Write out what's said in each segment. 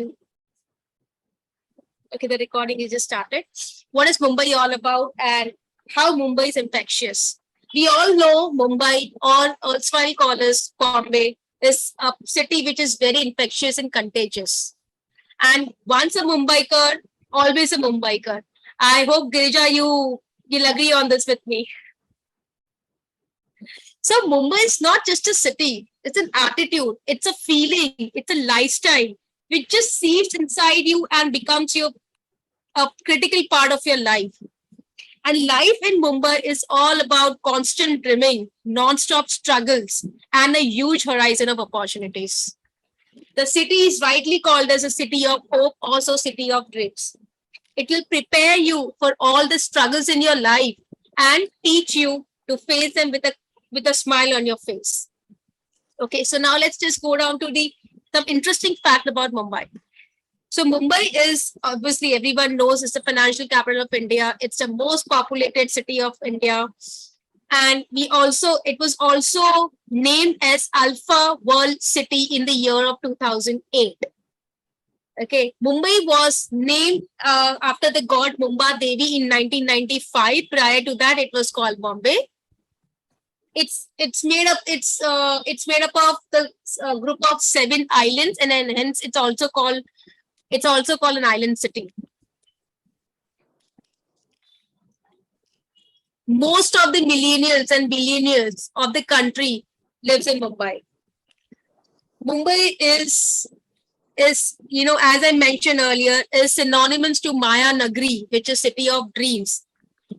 Okay, the recording is just started. What is Mumbai all about and how Mumbai is infectious? We all know Mumbai, or erstwhile called as Bombay, is a city which is very infectious and contagious. And once a Mumbaikar, always a Mumbaikar. I hope Girija, you'll agree on this with me. So Mumbai is not just a city; it's an attitude, it's a feeling, it's a lifestyle which just seeps inside you and becomes your a critical part of your life. And life in Mumbai is all about constant dreaming, non-stop struggles, and a huge horizon of opportunities. The city is rightly called as a city of hope, also city of dreams. It will prepare you for all the struggles in your life and teach you to face them with a smile on your face. Okay, so now let's just go down to the some interesting fact about Mumbai. So Mumbai is obviously everyone knows it's the financial capital of India. It's the most populated city of India. And it was also named as Alpha World City in the year of 2008. Okay, Mumbai was named after the god Mumba Devi in 1995. Prior to that, it was called Bombay. It's made up of the group of 7 islands, and then hence it's also called an island city. Most of the millennials and billionaires of the country lives in Mumbai. Mumbai is as I mentioned earlier, is synonymous to Maya Nagri, which is city of dreams.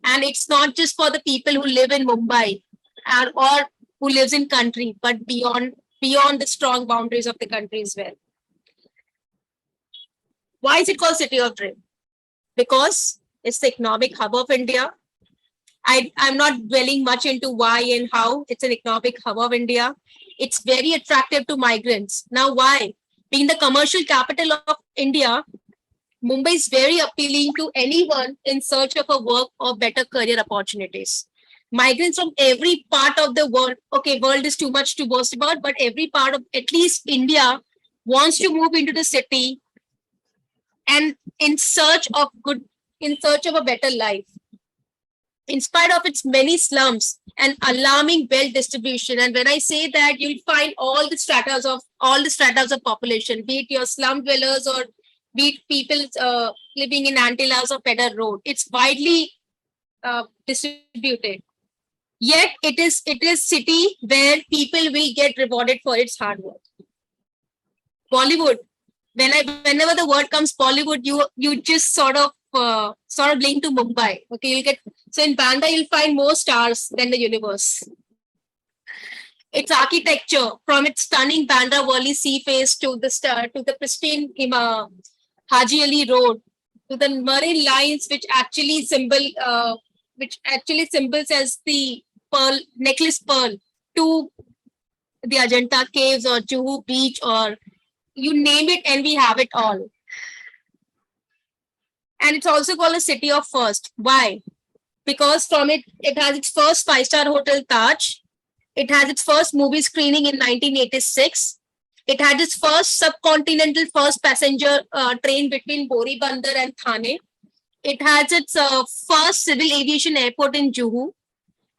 And it's not just for the people who live in Mumbai or who lives in country, but beyond the strong boundaries of the country as well. Why is it called City of Dream? Because it's the economic hub of India. I'm not dwelling much into why and how. It's an economic hub of India. It's very attractive to migrants. Now, why? Being the commercial capital of India, Mumbai is very appealing to anyone in search of a work or better career opportunities. Migrants from every part of the world, okay, world is too much to boast about, but every part of at least India wants to move into the city and in search of a better life. In spite of its many slums and alarming wealth distribution, and when I say that, you'll find all the stratas of population, be it your slum dwellers or be it people living in Antillas or Pedder Road. It's widely distributed. Yet it is city where people will get rewarded for its hard work. Bollywood. Whenever the word comes Bollywood, you just sort of link to Mumbai. Okay, you'll get so in Bandra you'll find more stars than the universe. Its architecture, from its stunning Bandra Worli sea face to the pristine Haji Ali Road, to the marine lines which actually symbols as the necklace pearl, to the Ajanta caves or Juhu beach, or you name it and we have it all. And it's also called a city of first. Why? Because from it has its first 5-star hotel Taj. It has its first movie screening in 1986. It had its first subcontinental first passenger train between Boribandar and Thane. It has its first civil aviation airport in Juhu,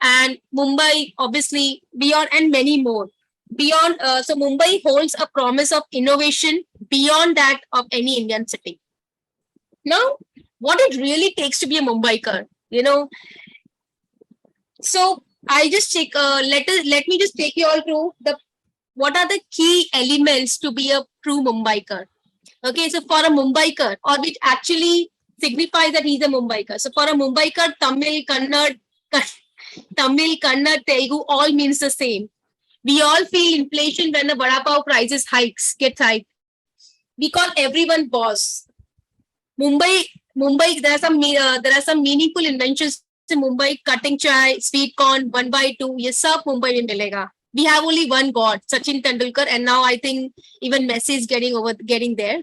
and Mumbai, obviously, beyond, and many more. So Mumbai holds a promise of innovation beyond that of any Indian city. Now, what it really takes to be a Mumbaikar, So I just let me just take you all through what are the key elements to be a true Mumbaikar. Okay, so for a Mumbaikar, or which actually signifies that he's a Mumbaikar. So for a Mumbaikar, Tamil, Kannada, Telugu all means the same. We all feel inflation when the vada pav prices gets hiked. We call everyone boss. Mumbai, there are some meaningful inventions in Mumbai: cutting chai, sweet corn, 1/2. Yes, sir, Mumbai mein milega. We have only one god, Sachin Tendulkar, and now I think even Messi is getting there.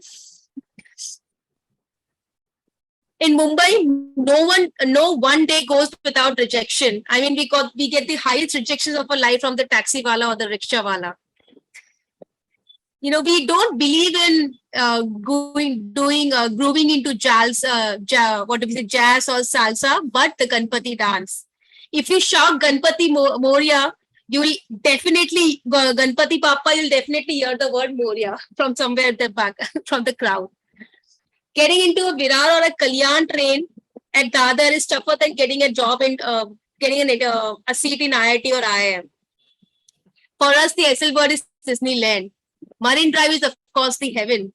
In Mumbai, no one day goes without rejection. I mean, we get the highest rejections of our life from the taxi wala or the rickshaw wala. We don't believe in grooving into what do we say, jazz or salsa, but the Ganpati dance. If you shout Ganpati Moria, you will definitely, Ganpati Papa, you'll definitely hear the word Moria from somewhere at the back, from the crowd. Getting into a Virar or a Kalyan train at Dadar is tougher than getting a job in, a seat in IIT or IIM. For us, the SL word is Disneyland. Marine Drive is, of course, the heaven.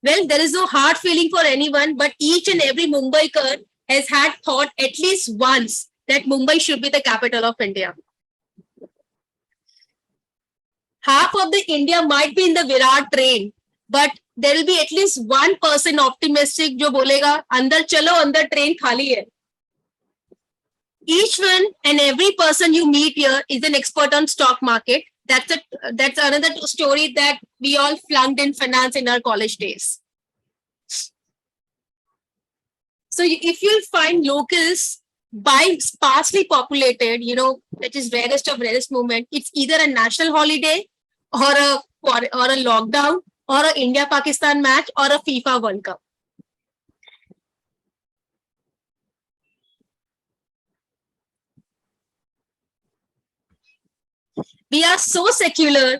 Well, there is no hard feeling for anyone, but each and every Mumbaikar has had thought at least once that Mumbai should be the capital of India. Half of the India might be in the Virat train, but there will be at least one person optimistic जो बोलेगा अंदर चलो अंदर train खाली है. Each one and every person you meet here is an expert on stock market. That's another story that we all flunked in finance in our college days. So if you find locals by sparsely populated, which is rarest of rarest moment, it's either a national holiday or a lockdown or a India-Pakistan match or a FIFA World Cup. We are so secular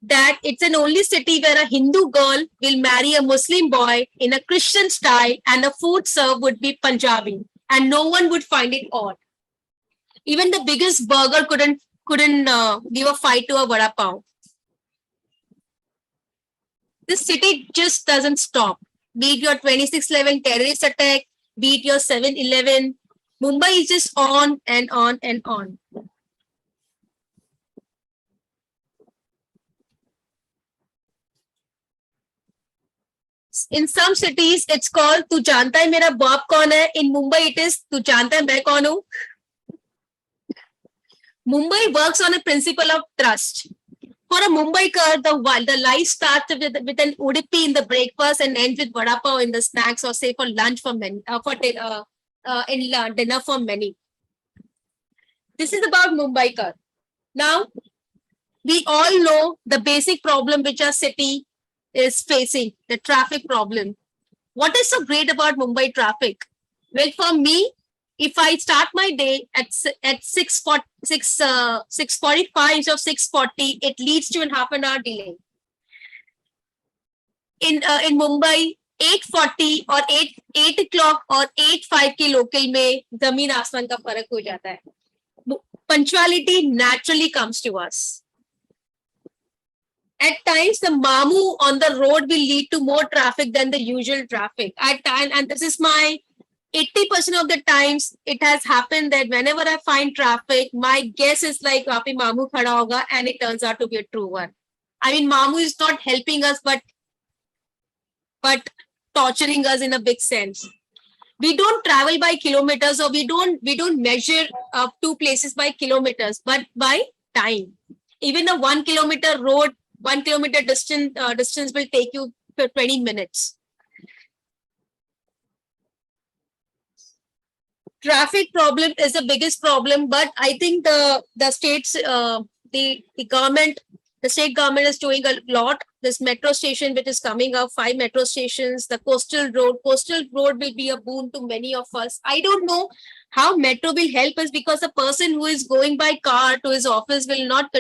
that it's an only city where a Hindu girl will marry a Muslim boy in a Christian style and the food served would be Punjabi and no one would find it odd. Even the biggest burger couldn't give a fight to a vada pav. This city just doesn't stop. Be it your 26/11 terrorist attack, be it your 7/11, Mumbai is just on and on and on. In some cities, it's called "Tu janta hai mera baap kaun hai." In Mumbai, it is "Tu janta hai main kaun hu." Mumbai works on a principle of trust. For a Mumbaikar, the life starts with an Udupi in the breakfast and ends with vada pav in the snacks, or say for lunch for many, dinner for many. This is about Mumbaikar. Now, we all know the basic problem which our city is facing, the traffic problem. What is so great about Mumbai traffic? Well, for me, if I start my day at 6:45 or 6:40, it leads to a half an hour delay. In Mumbai, 8:40 or 8 o'clock or 8:05 के local में जमीन आसमान का फर्क हो जाता है. Punctuality naturally comes to us. At times, the mamu on the road will lead to more traffic than the usual traffic. And this is my 80% of the times it has happened that whenever I find traffic, my guess is like, "Wapi mamu khada hoga," and it turns out to be a true one. I mean, mamu is not helping us, but torturing us in a big sense. We don't travel by kilometers, or we don't measure two places by kilometers, but by time. Even a 1 kilometer road, 1 kilometer distance will take you for 20 minutes. Traffic problem is the biggest problem, but I think the states, the government, the state government is doing a lot. This metro station which is coming up, 5 metro stations, the coastal road will be a boon to many of us. I don't know how metro will help us, because a person who is going by car to his office will not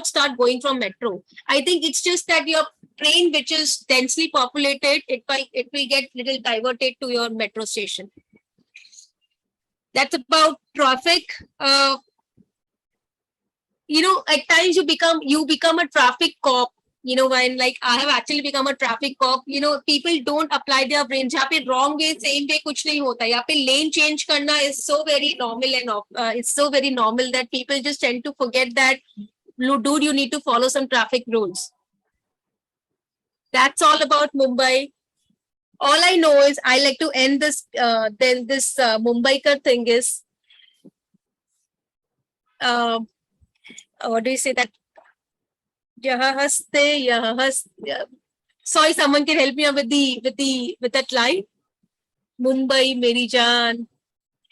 start going from metro. I think it's just that your train, which is densely populated, it will get little diverted to your metro station. That's about traffic. At times you become a traffic cop. When like I have actually become a traffic cop, people don't apply their brains. यहाँ पे wrong way, same way कुछ नहीं होता. यहाँ पे lane change करना is so very normal, and it's so very normal that people just tend to forget that, dude, you need to follow some traffic rules. That's all about Mumbai. All I know is I like to end this Mumbaikar thing is, what do you say that? Sorry, someone can help me out with that line. Mumbai, Meri Jaan.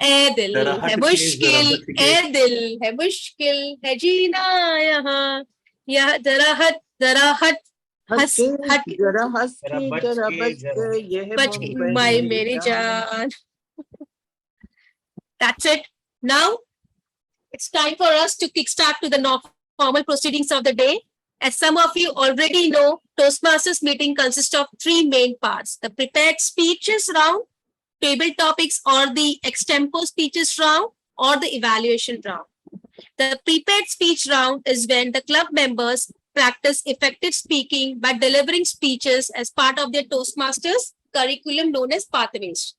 ए दिल जरा है हट के, जरा मुश्किल, बच के। ए दिल है मुश्किल है जीना यहाँ, यह जरा हट, जरा हट, हंस हट, जरा हंस जरा के, बच जरा के, बच जरा के, ये है बच मुंबई मेरी मेरी जान। जान. That's it. Now it's time for us to kickstart to the formal proceedings of the day. As some of you already know, Toastmasters meeting consists of three main parts: the prepared speeches round, table topics or the extempore speeches round, or the evaluation round. The prepared speech round is when the club members practice effective speaking by delivering speeches as part of their Toastmasters curriculum known as Pathways.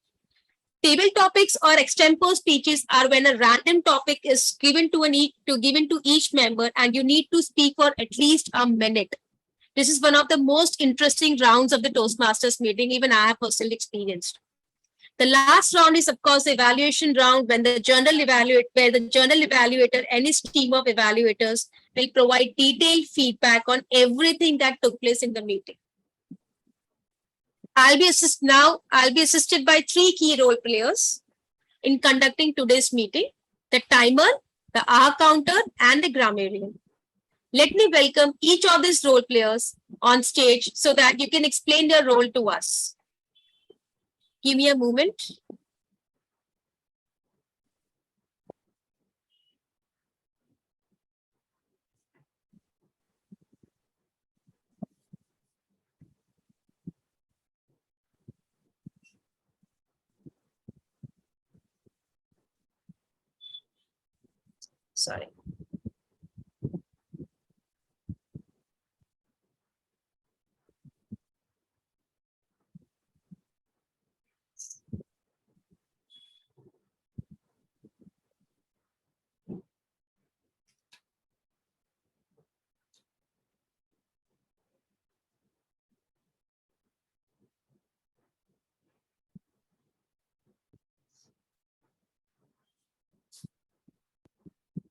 Table topics or extempore speeches are when a random topic is given to each member and you need to speak for at least a minute. This is one of the most interesting rounds of the Toastmasters meeting, even I have personally experienced. The last round is, of course, the evaluation round where the journal evaluator, any team of evaluators, will provide detailed feedback on everything that took place in the meeting. I'll be assisted by three key role players in conducting today's meeting: the timer, the hour counter, and the grammarian. Let me welcome each of these role players on stage so that you can explain their role to us. Give me a moment. Sorry.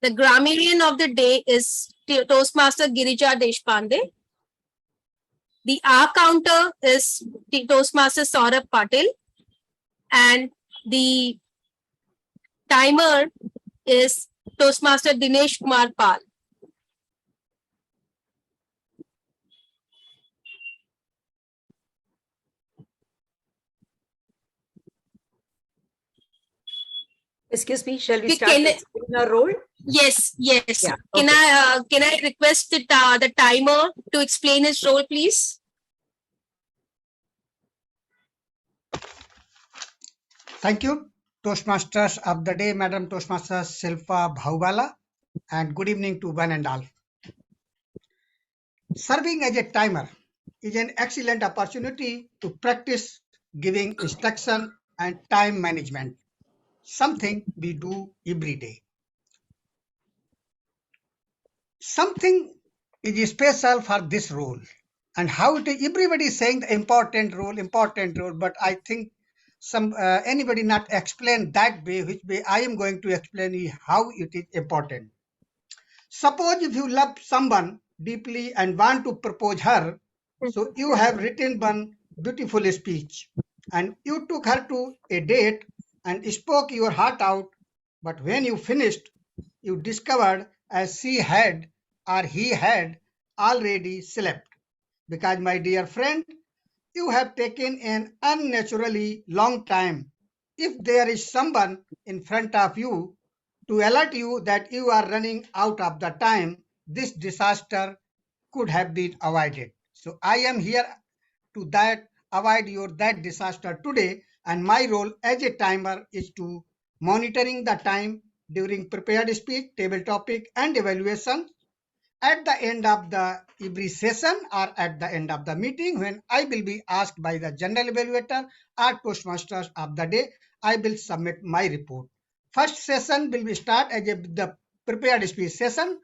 The grammarian of the day is Toastmaster Girija Deshpande. The hour counter is Toastmaster Saurabh Patil. And the timer is Toastmaster Dinesh Kumar Pal. Excuse me, shall we We start can- explaining our role? Yes. Yeah, Can I request the timer to explain his role, please? Thank you, Toastmasters of the day, Madam Toastmaster Shilpa Bhauwala, and good evening to one and all. Serving as a timer is an excellent opportunity to practice giving instruction and time management, something we do every day. Something is special for this role, and how it is, everybody is saying the important role, but I think anybody not explain that way, which way I am going to explain you how it is important. Suppose if you love someone deeply and want to propose her, so you have written one beautiful speech and you took her to a date and spoke your heart out, but when you finished, you discovered as she had or he had already slept. Because, my dear friend, you have taken an unnaturally long time. If there is someone in front of you to alert you that you are running out of the time, this disaster could have been avoided. So I am here to avoid that disaster today, and my role as a timer is to monitoring the time during prepared speech, table topic, and evaluation at the end of the every session or at the end of the meeting when I will be asked by the general evaluator or Toastmasters of the day, I will submit my report. First session will be start as the prepared speech session.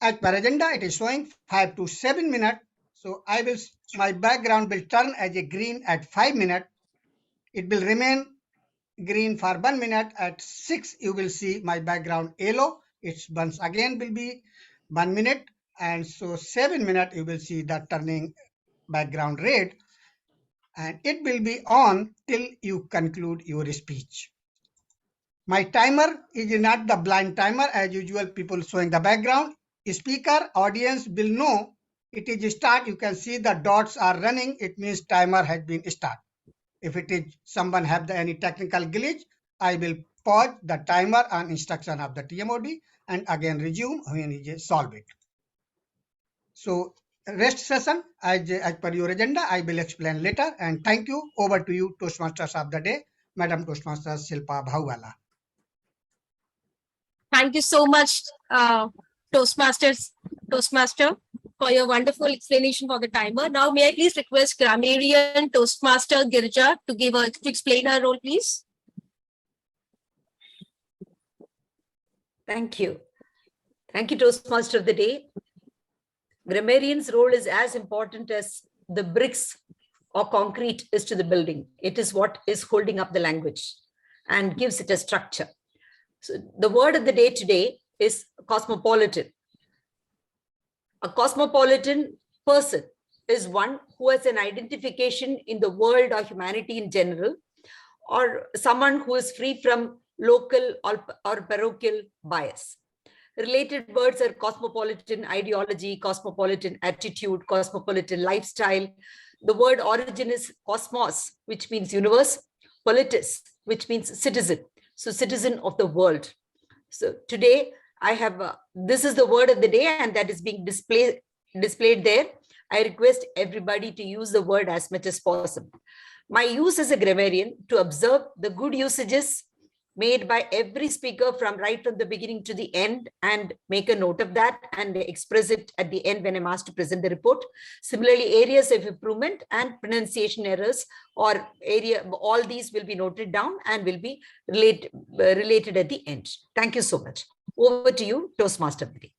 As per agenda, it is showing 5 to 7 minutes. So my background will turn as a green at 5 minutes. It will remain green for 1 minute. At 6, you will see my background yellow. It's once again will be 1 minute. And so 7 minutes, you will see the turning background red. And it will be on till you conclude your speech. My timer is not the blind timer as usual, people showing the background. Speaker, audience will know it is start. You can see the dots are running. It means timer has been start. If it is someone have any technical glitch, I will pause the timer on instruction of the TMOD and again resume when it solve it. So rest session as per your agenda, I will explain later. And thank you. Over to you, Toastmasters of the day, Madam Toastmasters Shilpa Bhauwala. Thank you so much, Toastmaster, for your wonderful explanation for the timer. Now, may I please request grammarian Toastmaster Girja to explain her role, please? Thank you. Thank you, Toastmaster of the day. Grammarian's role is as important as the bricks or concrete is to the building. It is what is holding up the language and gives it a structure. So the word of the day today is cosmopolitan. A cosmopolitan person is one who has an identification in the world or humanity in general, or someone who is free from local or parochial bias. Related words are cosmopolitan ideology, cosmopolitan attitude, cosmopolitan lifestyle. The word origin is cosmos, which means universe, politis, which means citizen. So citizen of the world. So today I have, this is the word of the day and that is being displayed there. I request everybody to use the word as much as possible. My use as a grammarian to observe the good usages made by every speaker from the beginning to the end and make a note of that and express it at the end when I'm asked to present the report. Similarly, areas of improvement and pronunciation errors or all these will be noted down and will be related at the end. Thank you so much. Over to you, Toastmaster of the day.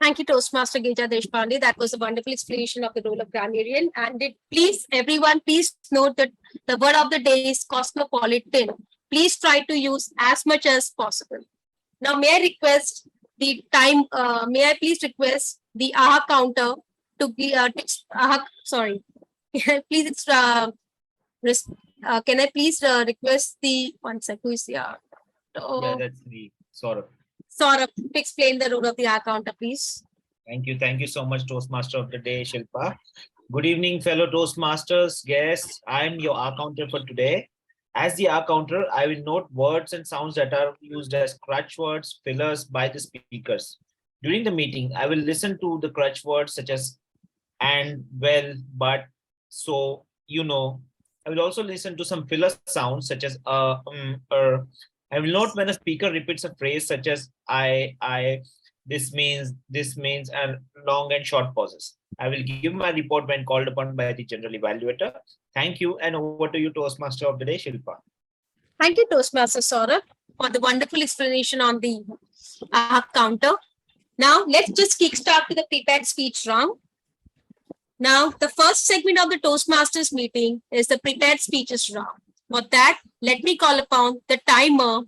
Thank you, Toastmaster Girja Deshpande. That was a wonderful explanation of the role of grammarian. And everyone, please note that the word of the day is cosmopolitan. Please try to use as much as possible. Now, may I request the time? May I please request the AHA counter to be sorry. Please, can I please request the 1 sec? Who is the Yeah, that's me, Saurabh. Saurabh, to explain the role of the AHA counter, please. Thank you so much, Toastmaster of the day, Shilpa. Good evening, fellow Toastmasters, guests. I'm your R counter for today. As the R counter, I will note words and sounds that are used as crutch words, fillers by the speakers. During the meeting, I will listen to the crutch words such as and, well, but, so, you know. I will also listen to some filler sounds such as I will note when a speaker repeats a phrase such as I, this means, and long and short pauses. I will give my report when called upon by the general evaluator. Thank you, and over to you, Toastmaster of the day, Shilpa. Thank you, Toastmaster Saurabh, for the wonderful explanation on the counter. Now, let's just kickstart to the prepared speech round. Now, the first segment of the Toastmasters meeting is the prepared speeches round. For that, let me call upon the timer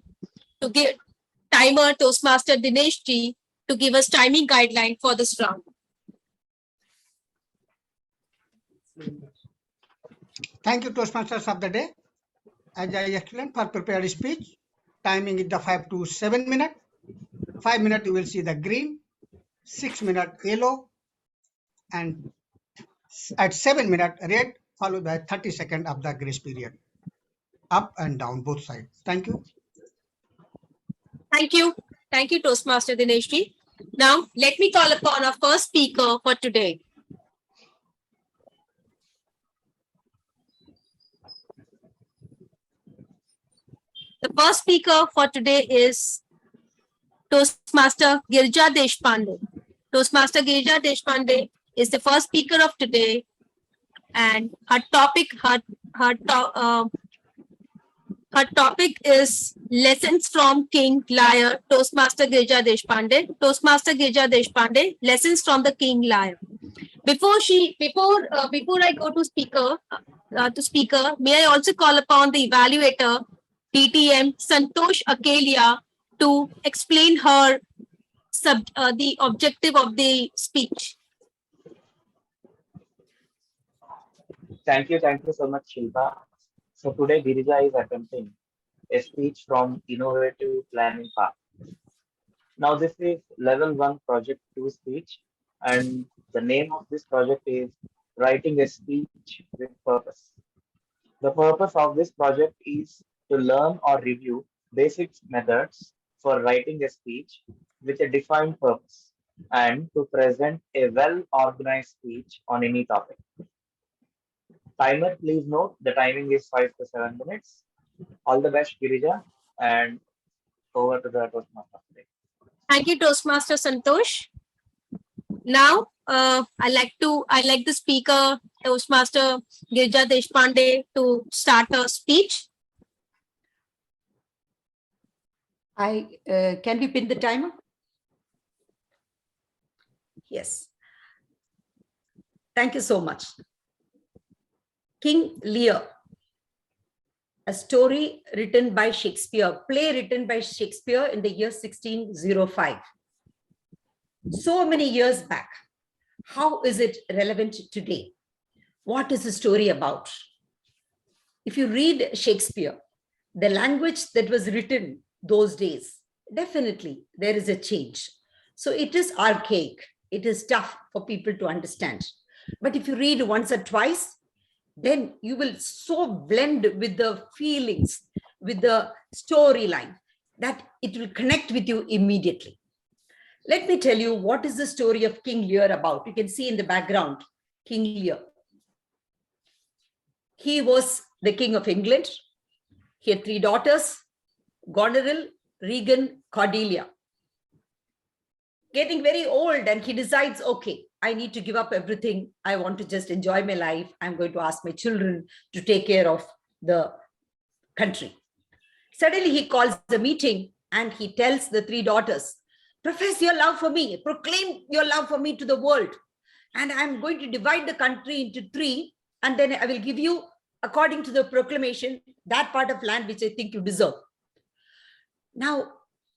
Toastmaster Dinesh Ji to give us timing guideline for this round. Thank you, Toastmasters of the day. As I explained, for prepared speech, timing is the 5 to 7 minutes. 5 minutes you will see the green, 6 minutes yellow, and at 7 minutes red, followed by 30 seconds of the grace period. Up and down both sides. Thank you. Thank you. Thank you, Toastmaster Dinesh Ji. Now, let me call upon our first speaker for today. The first speaker for today is Toastmaster Girja Deshpande. Toastmaster Girja Deshpande is the first speaker of today, and her topic is Lessons from King Lear. Toastmaster Girja Deshpande. Toastmaster Girja Deshpande, Lessons from the King Lear. Before I go to speaker, may I also call upon the evaluator, DTM Santosh Akelia, to explain her the objective of the speech. Thank you so much, Shilpa. So today Girija is attempting a speech from Innovative Planning Park. Now, this is level 1 project 2 speech, and the name of this project is Writing a Speech with Purpose. The purpose of this project is to learn or review basic methods for writing a speech with a defined purpose and to present a well-organized speech on any topic. Timer, please note the timing is 5 to 7 minutes. All the best, Girija, and over to the Toastmaster today. Thank you, Toastmaster Santosh. Now, I like the speaker, Toastmaster Girija Deshpande, to start her speech. Can we pin the timer? Yes. Thank you so much. King Lear, a story written by Shakespeare, play written by Shakespeare in the year 1605. So many years back. How is it relevant today? What is the story about? If you read Shakespeare, the language that was written those days, definitely there is a change. So it is archaic. It is tough for people to understand. But if you read once or twice, then you will so blend with the feelings, with the storyline, that it will connect with you immediately. Let me tell you what is the story of King Lear about. You can see in the background, King Lear. He was the king of England. He had 3 daughters, Goneril, Regan, Cordelia. Getting very old, and he decides, okay, I need to give up everything. I want to just enjoy my life. I'm going to ask my children to take care of the country. Suddenly he calls a meeting and he tells the 3 daughters, profess your love for me, proclaim your love for me to the world. And I'm going to divide the country into 3, and then I will give you, according to the proclamation, that part of land which I think you deserve. Now,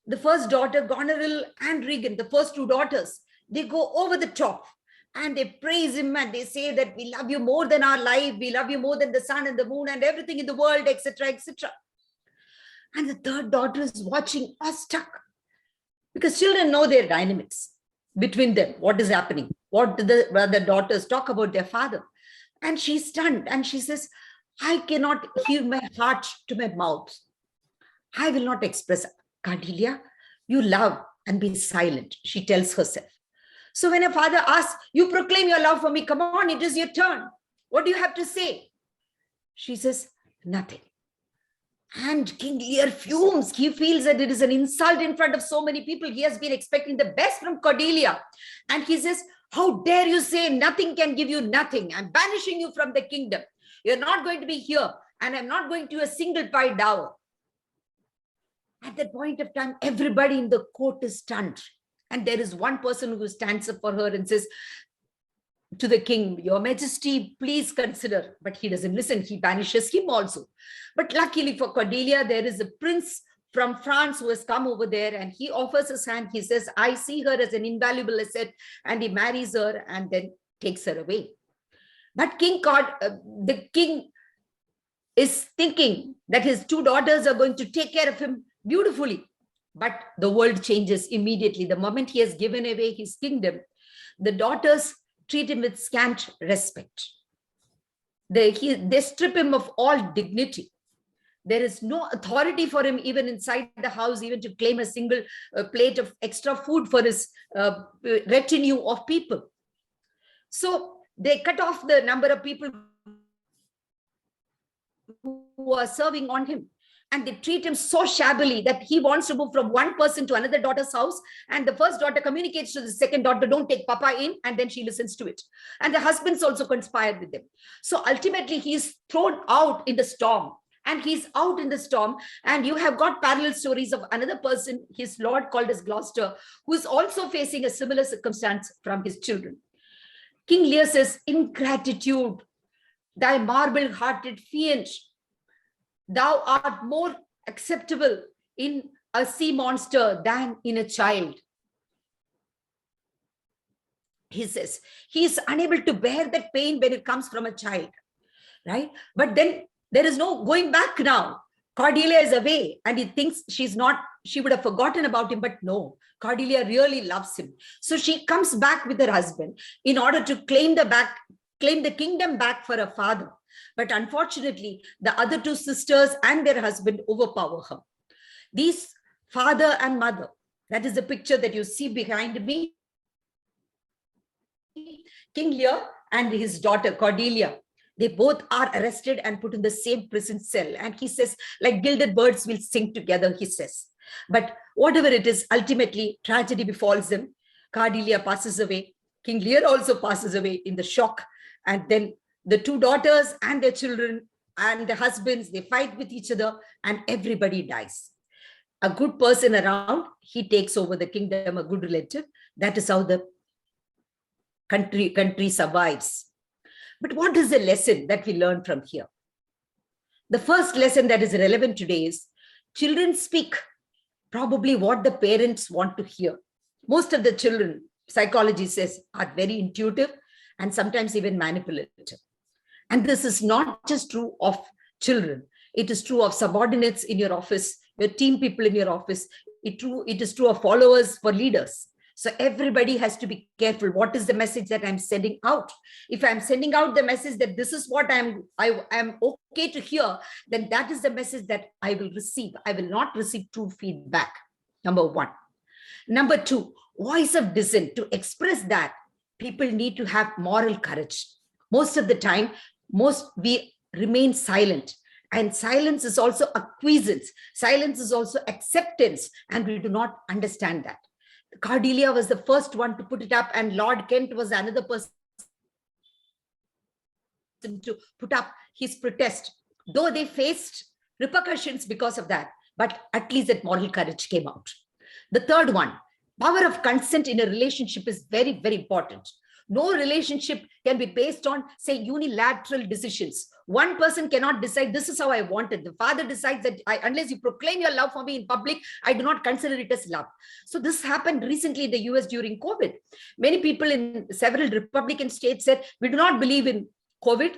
the first daughter, Goneril and Regan, the first 2 daughters, they go over the top and they praise him and they say that we love you more than our life, we love you more than the sun and the moon and everything in the world, etc., etc. And the third daughter is watching, awestruck, because children know their dynamics between them, what is happening, what do the daughters talk about their father. And she's stunned and she says, I cannot give my heart to my mouth. I will not express. Cordelia, you love and be silent, she tells herself. So when her father asks, you proclaim your love for me, come on, it is your turn. What do you have to say? She says, nothing. And King Lear fumes. He feels that it is an insult in front of so many people. He has been expecting the best from Cordelia. And he says, how dare you say nothing can give you nothing? I'm banishing you from the kingdom. You're not going to be here. And I'm not going to a single pie dower. At that point of time, everybody in the court is stunned. And there is one person who stands up for her and says to the king, your majesty, please consider. But he doesn't listen. He banishes him also. But luckily for Cordelia, there is a prince from France who has come over there and he offers his hand. He says, I see her as an invaluable asset, and he marries her and then takes her away. But the king is thinking that his 2 daughters are going to take care of him beautifully. But the world changes immediately. The moment he has given away his kingdom, the daughters treat him with scant respect. They strip him of all dignity. There is no authority for him even inside the house, even to claim a single plate of extra food for his retinue of people. So they cut off the number of people who are serving on him. And they treat him so shabbily that he wants to move from one person to another daughter's house. And the first daughter communicates to the second daughter, don't take Papa in. And then she listens to it. And the husbands also conspire with them. So ultimately, he's thrown out in the storm. And he's out in the storm. And you have got parallel stories of another person, his lord called as Gloucester, who is also facing a similar circumstance from his children. King Lear says, ingratitude, thy marble-hearted fiend, thou art more acceptable in a sea monster than in a child. He says he is unable to bear that pain when it comes from a child, right? But then there is no going back now. Cordelia is away and he thinks she would have forgotten about him, but no, Cordelia really loves him. So she comes back with her husband in order to claim the kingdom back for her father. But unfortunately, the other two sisters and their husband overpower her. These father and mother, that is the picture that you see behind me. King Lear and his daughter Cordelia, they both are arrested and put in the same prison cell. And he says, like gilded birds will sing together, he says. But whatever it is, ultimately tragedy befalls them. Cordelia passes away. King Lear also passes away in the shock. And then the two daughters and their children and the husbands, they fight with each other and everybody dies. A good person around, he takes over the kingdom, a good relative. That is how the country survives. But what is the lesson that we learn from here? The first lesson that is relevant today is children speak probably what the parents want to hear. Most of the children, psychology says, are very intuitive and sometimes even manipulative. And this is not just true of children. It is true of subordinates in your office, your team people in your office. It is true of followers for leaders. So everybody has to be careful. What is the message that I'm sending out? If I'm sending out the message that this is what I am okay to hear, then that is the message that I will receive. I will not receive true feedback. Number one. Number two, voice of dissent. To express that, people need to have moral courage. Most of the time, we remain silent. And silence is also acquiescence. Silence is also acceptance. And we do not understand that. Cordelia was the first one to put it up, and Lord Kent was another person to put up his protest. Though they faced repercussions because of that, but at least that moral courage came out. The third one, power of consent in a relationship is very, very important. No relationship can be based on, say, unilateral decisions. One person cannot decide, this is how I want it. The father decides that unless you proclaim your love for me in public, I do not consider it as love. So this happened recently in the US during COVID. Many people in several Republican states said, we do not believe in COVID,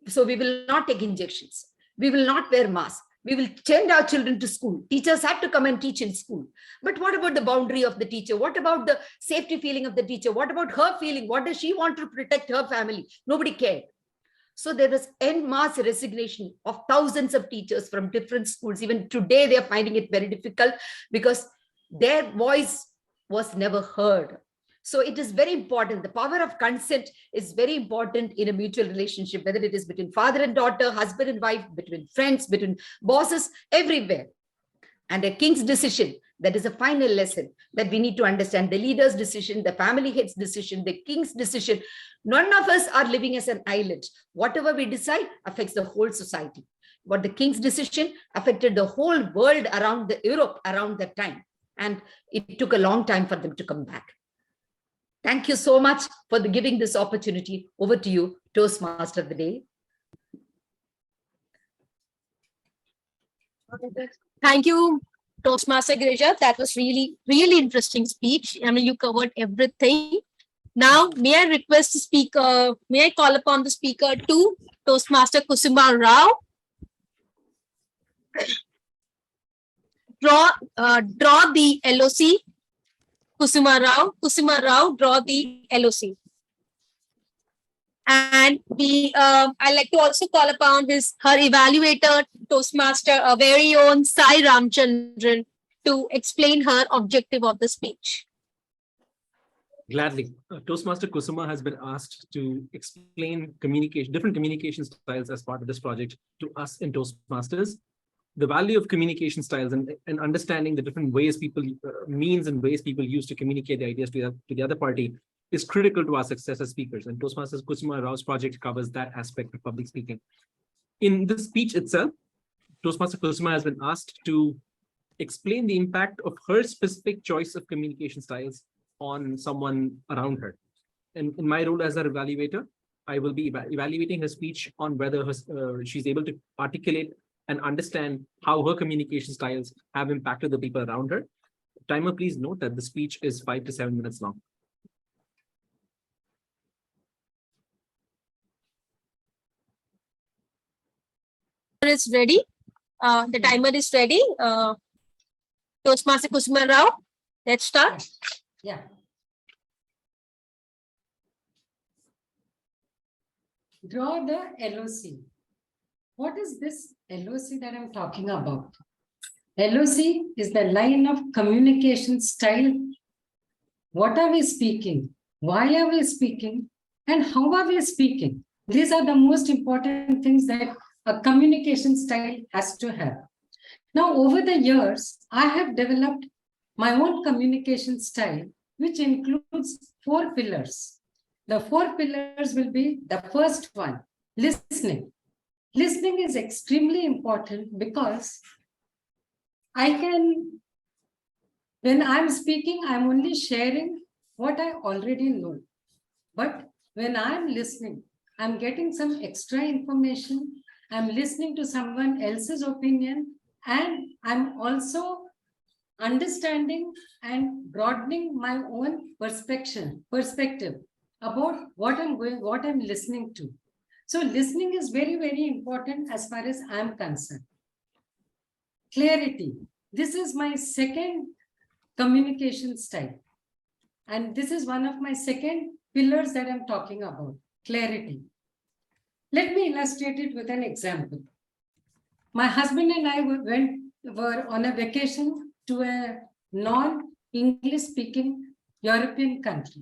so we will not take injections. We will not wear masks. We will send our children to school. Teachers have to come and teach in school. But what about the boundary of the teacher? What about the safety feeling of the teacher? What about her feeling? What does she want to protect her family? Nobody cared. So there was en masse resignation of thousands of teachers from different schools. Even today, they are finding it very difficult because their voice was never heard. So it is very important. The power of consent is very important in a mutual relationship, whether it is between father and daughter, husband and wife, between friends, between bosses, everywhere. And a king's decision, that is a final lesson that we need to understand. The leader's decision, the family head's decision, the king's decision. None of us are living as an island. Whatever we decide affects the whole society. But the king's decision affected the whole world around Europe around that time. And it took a long time for them to come back. Thank you so much for giving this opportunity. Over to you, Toastmaster of the Day. Thank you, Toastmaster Girija. That was really, really interesting speech. I mean, you covered everything. Now, may I request the speaker, may I call upon the speaker to Toastmaster Kusuma Rao. Draw the LOC. Kusuma Rao, draw the LOC. And I like to also call upon her evaluator, Toastmaster, our very own Sai Ramchandran, to explain her objective of the speech. Gladly. Toastmaster Kusuma has been asked to explain different communication styles as part of this project to us in Toastmasters. The value of communication styles and understanding the different ways means and ways people use to communicate the ideas to the other party is critical to our success as speakers. And Toastmasters Kusuma Rao's project covers that aspect of public speaking. In the speech itself, Toastmaster Kusuma has been asked to explain the impact of her specific choice of communication styles on someone around her. And in my role as her evaluator, I will be evaluating her speech on whether she's able to articulate and understand how her communication styles have impacted the people around her. Timer, please note that the speech is 5 to 7 minutes long. It's ready. The timer is ready. Toastmaster Kusuma Rao, let's start. Yeah. Draw the LOC. What is this LOC that I'm talking about? LOC is the line of communication style. What are we speaking? Why are we speaking? And how are we speaking? These are the most important things that a communication style has to have. Now, over the years, I have developed my own communication style, which includes 4 pillars. The 4 pillars will be the first one, listening. Listening is extremely important because when I'm speaking, I'm only sharing what I already know. But when I'm listening, I'm getting some extra information. I'm listening to someone else's opinion, and I'm also understanding and broadening my own perspective about what I'm listening to. So listening is very, very important as far as I'm concerned. Clarity. This is my second communication style. And this is one of my second pillars that I'm talking about, clarity. Let me illustrate it with an example. My husband and I were on a vacation to a non-English speaking European country.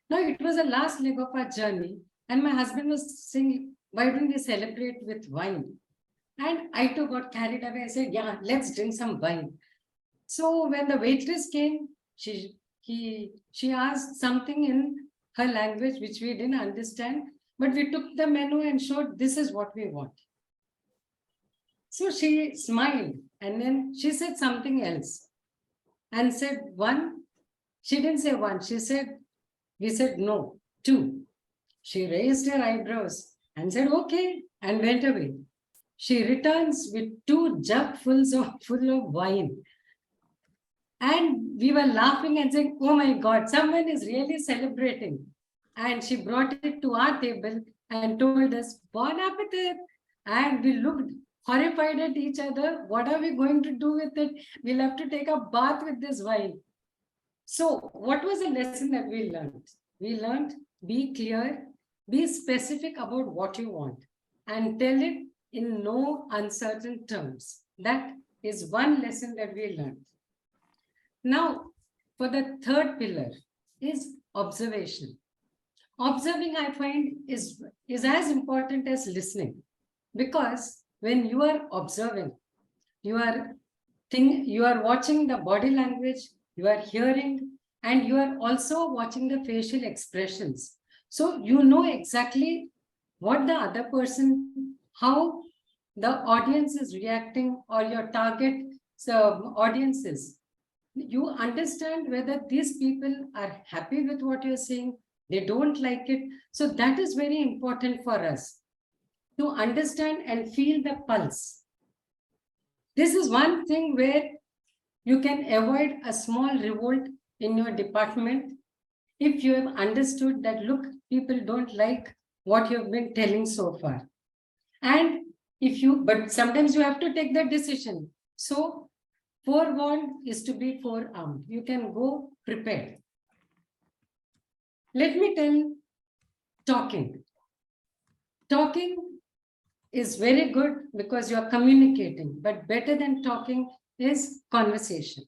Now it was the last leg of our journey, and my husband was saying, why don't we celebrate with wine? And I too got carried away. I said, yeah, let's drink some wine. So when the waitress came, she asked something in her language, which we didn't understand, but we took the menu and showed this is what we want. So she smiled, and then she said something else and said 1. She didn't say 1. We said no, 2. She raised her eyebrows and said, okay, and went away. She returns with 2 jugs full of wine. And we were laughing and saying, oh my God, someone is really celebrating. And she brought it to our table and told us, bon appetit. And we looked horrified at each other. What are we going to do with it? We'll have to take a bath with this wine. So what was the lesson that we learned? We learned, be clear, be specific about what you want, and tell it in no uncertain terms. That is one lesson that we learned. Now, for the third pillar is observation. Observing, I find, is as important as listening, because when you are observing, you are watching the body language, you are hearing, and you are also watching the facial expressions. So you know exactly what the other person, how the audience is reacting, or your target audience is. You understand whether these people are happy with what you're saying, they don't like it. So that is very important for us, to understand and feel the pulse. This is one thing where you can avoid a small revolt in your department if you have understood that, look, people don't like what you've been telling so far. And but sometimes you have to take that decision. So forewarned is to be forearmed. You can go prepared. Let me tell, talking. Talking is very good because you are communicating, but better than talking is conversation.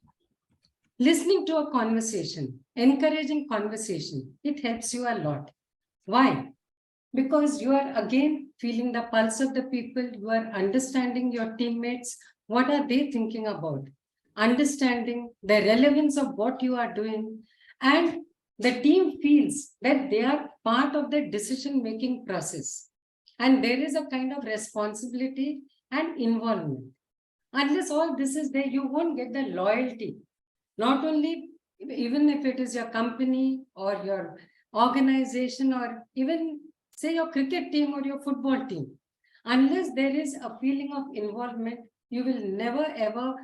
Listening to a conversation, encouraging conversation, it helps you a lot. Why? Because you are again feeling the pulse of the people, you are understanding your teammates, what are they thinking about, understanding the relevance of what you are doing, and the team feels that they are part of the decision-making process. And there is a kind of responsibility and involvement. Unless all this is there, you won't get the loyalty. Not only, even if it is your company or your organization, or even say your cricket team or your football team, unless there is a feeling of involvement, you will never ever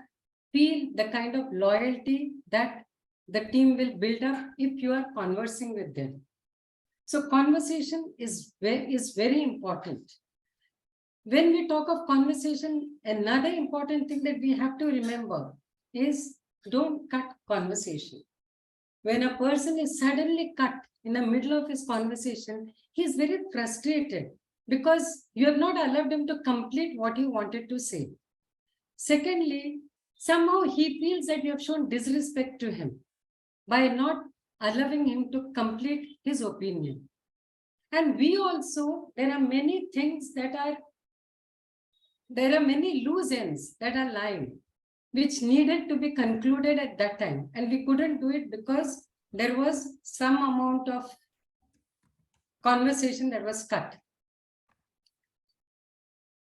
feel the kind of loyalty that the team will build up if you are conversing with them. So conversation is very important. when we talk of conversation, another important thing that we have to remember is don't cut conversation. When a person is suddenly cut in the middle of his conversation, he is very frustrated because you have not allowed him to complete what he wanted to say. Secondly, somehow he feels that you have shown disrespect to him by not allowing him to complete his opinion. And we also, there are many things that are, there are many loose ends that are lying, which needed to be concluded at that time. And we couldn't do it because there was some amount of conversation that was cut.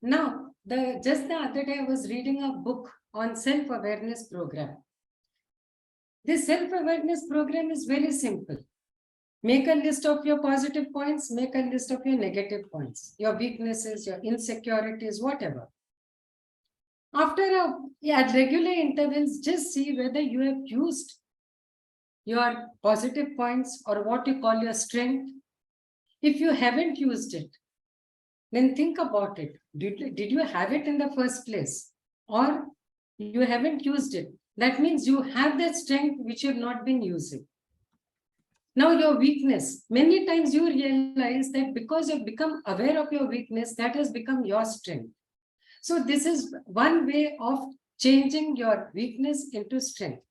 Now, just the other day, I was reading a book on self-awareness program. This self-awareness program is very simple. Make a list of your positive points, make a list of your negative points, your weaknesses, your insecurities, whatever. At regular intervals, just see whether you have used your positive points or what you call your strength. If you haven't used it, then think about it. Did you have it in the first place? Or you haven't used it? That means you have that strength which you have not been using. Now your weakness, many times you realize that because you've become aware of your weakness, that has become your strength. So this is one way of changing your weakness into strength.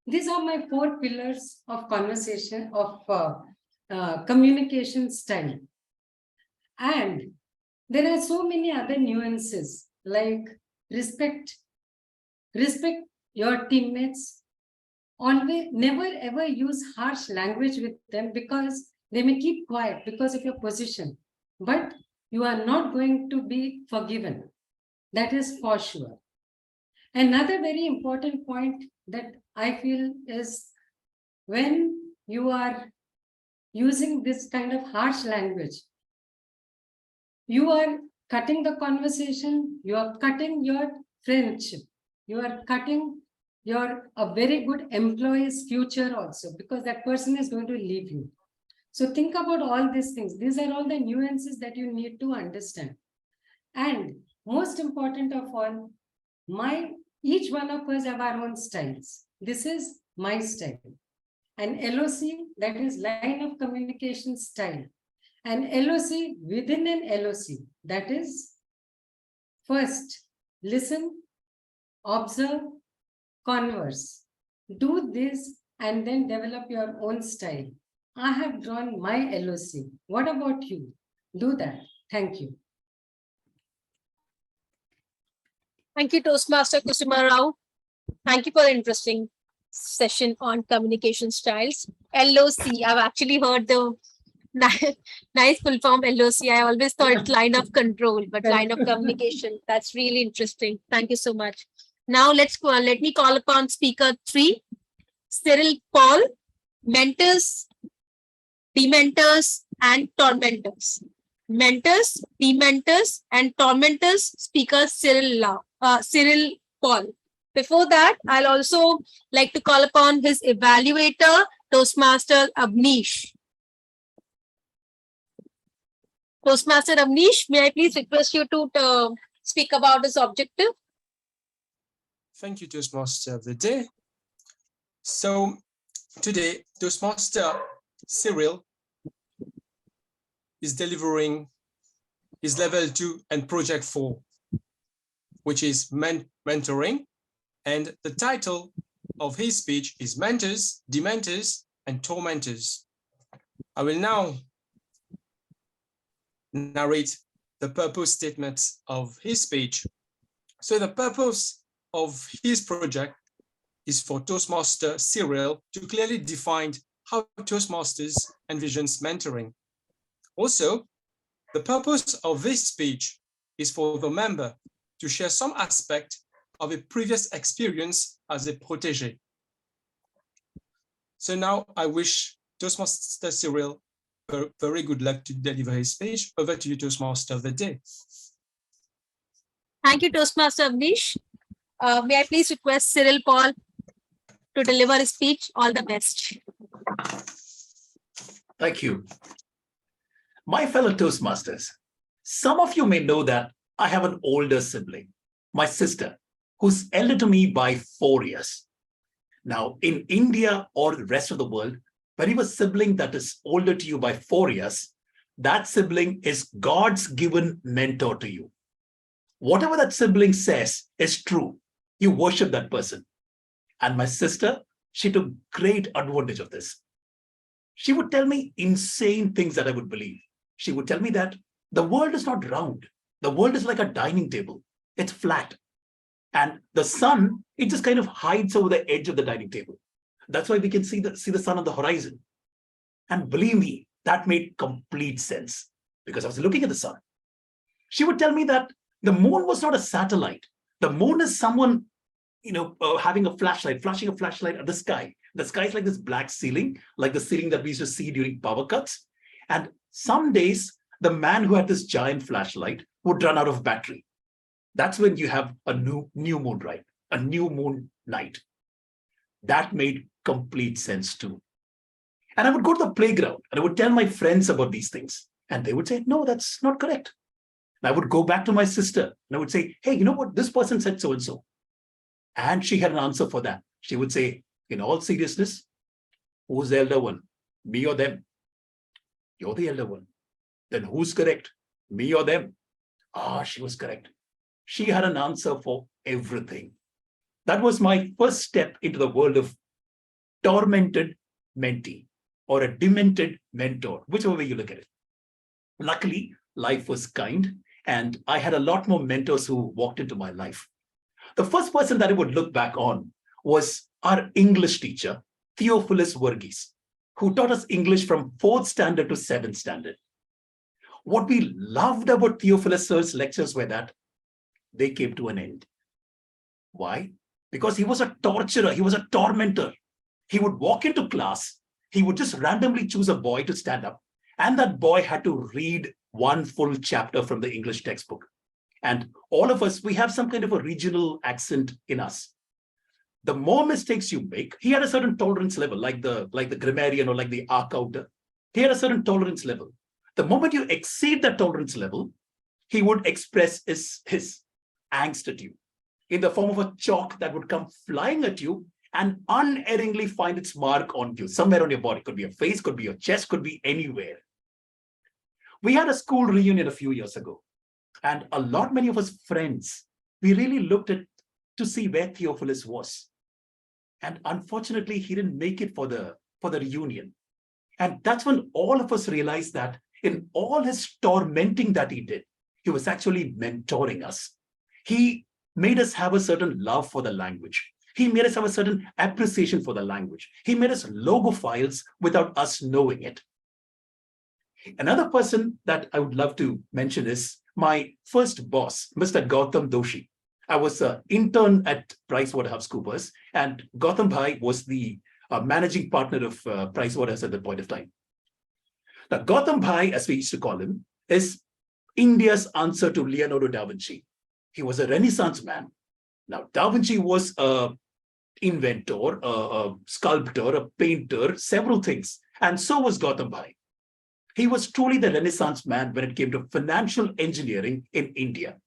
These are my 4 pillars of conversation, of communication style. And there are so many other nuances like respect your teammates. Always, never ever use harsh language with them because they may keep quiet because of your position, but you are not going to be forgiven. That is for sure. Another very important point that I feel is when you are using this kind of harsh language, you are cutting the conversation, you are cutting your friendship, you are cutting a very good employee's future also, because that person is going to leave you. So think about all these things. These are all the nuances that you need to understand. And most important of all, each one of us have our own styles. This is my style. An LOC, that is line of communication style. An LOC within an LOC, that is first, listen, observe, converse. Do this and then develop your own style. I have drawn my LOC. What about you? Do that. Thank you. Thank you, Toastmaster Kusuma Rao. Thank you for the interesting session on communication styles. LOC, I've actually heard the nice full form LOC. I always thought it's line of control, but line of communication. That's really interesting. Thank you so much. Now let me call upon speaker 3, Cyril Paul, mentors, dementors, and tormentors. Mentors, dementors, and tormentors, speaker Cyril Paul. Before that, I'll also like to call upon his evaluator, Toastmaster Avnish. Toastmaster Avnish, may I please request you to speak about this objective? Thank you, Toastmaster of the day. So today, Toastmaster Cyril is delivering his level 2 and project 4, which is mentoring. And the title of his speech is Mentors, Dementors, and Tormentors. I will now narrate the purpose statement of his speech. So the purpose of his project is for Toastmaster Cyril to clearly define how Toastmasters envisions mentoring. Also, the purpose of this speech is for the member to share some aspect of a previous experience as a protégé. So now I wish Toastmaster Cyril very good luck to deliver his speech. Over to you, Toastmaster of the day. Thank you, Toastmaster Avnish. May I please request Cyril Paul to deliver his speech? All the best. Thank you. My fellow Toastmasters, Some of you may know that I have an older sibling, my sister, who's elder to me by 4 years. Now, in India or the rest of the world, when you have a sibling that is older to you by 4 years, that sibling is God's given mentor to you. Whatever that sibling says is true. You worship that person. And my sister, she took great advantage of this. She would tell me insane things that I would believe. She would tell me that the world is not round. The world is like a dining table. It's flat. And the sun, it just kind of hides over the edge of the dining table. That's why we can see the sun on the horizon. And believe me, that made complete sense because I was looking at the sun. She would tell me that the moon was not a satellite. The moon is someone, having a flashlight, flashing a flashlight at the sky. The sky is like this black ceiling, like the ceiling that we used to see during power cuts. And some days, the man who had this giant flashlight would run out of battery. That's when you have a new moon, right? A new moon night. That made complete sense too. And I would go to the playground and I would tell my friends about these things. And they would say, no, that's not correct. And I would go back to my sister and I would say, hey, you know what? This person said so-and-so. And she had an answer for that. She would say, in all seriousness, who's the elder one? Me or them? You're the elder one. Then who's correct? Me or them? She was correct. She had an answer for everything. That was my first step into the world of tormented mentee or a demented mentor, whichever way you look at it. Luckily, life was kind and I had a lot more mentors who walked into my life. The first person that I would look back on was our English teacher, Theophilus Verghese, who taught us English from 4th standard to 7th standard. What we loved about Theophilus sir's lectures were that they came to an end. Why? Because he was a torturer, he was a tormentor. He would walk into class, he would just randomly choose a boy to stand up, and that boy had to read one full chapter from the English textbook. And all of us, we have some kind of a regional accent in us. The more mistakes you make, he had a certain tolerance level, like the grammarian or like the accountant. He had a certain tolerance level. The moment you exceed that tolerance level, he would express his angst at you in the form of a chalk that would come flying at you and unerringly find its mark on you, somewhere on your body. Could be your face, could be your chest, could be anywhere. We had a school reunion a few years ago, and many of us friends, we really looked at to see where Theophilus was. And unfortunately, he didn't make it for the reunion. And that's when all of us realized that in all his tormenting that he did, he was actually mentoring us. He made us have a certain love for the language. He made us have a certain appreciation for the language. He made us logophiles without us knowing it. Another person that I would love to mention is my first boss, Mr. Gautam Doshi. I was an intern at PricewaterhouseCoopers, and Gautam Bhai was the managing partner of Pricewaterhouse at that point of time. Now, Gautam Bhai, as we used to call him, is India's answer to Leonardo da Vinci. He was a Renaissance man. Now, da Vinci was an inventor, a sculptor, a painter, several things. And so was Gautam Bhai. He was truly the Renaissance man when it came to financial engineering in India.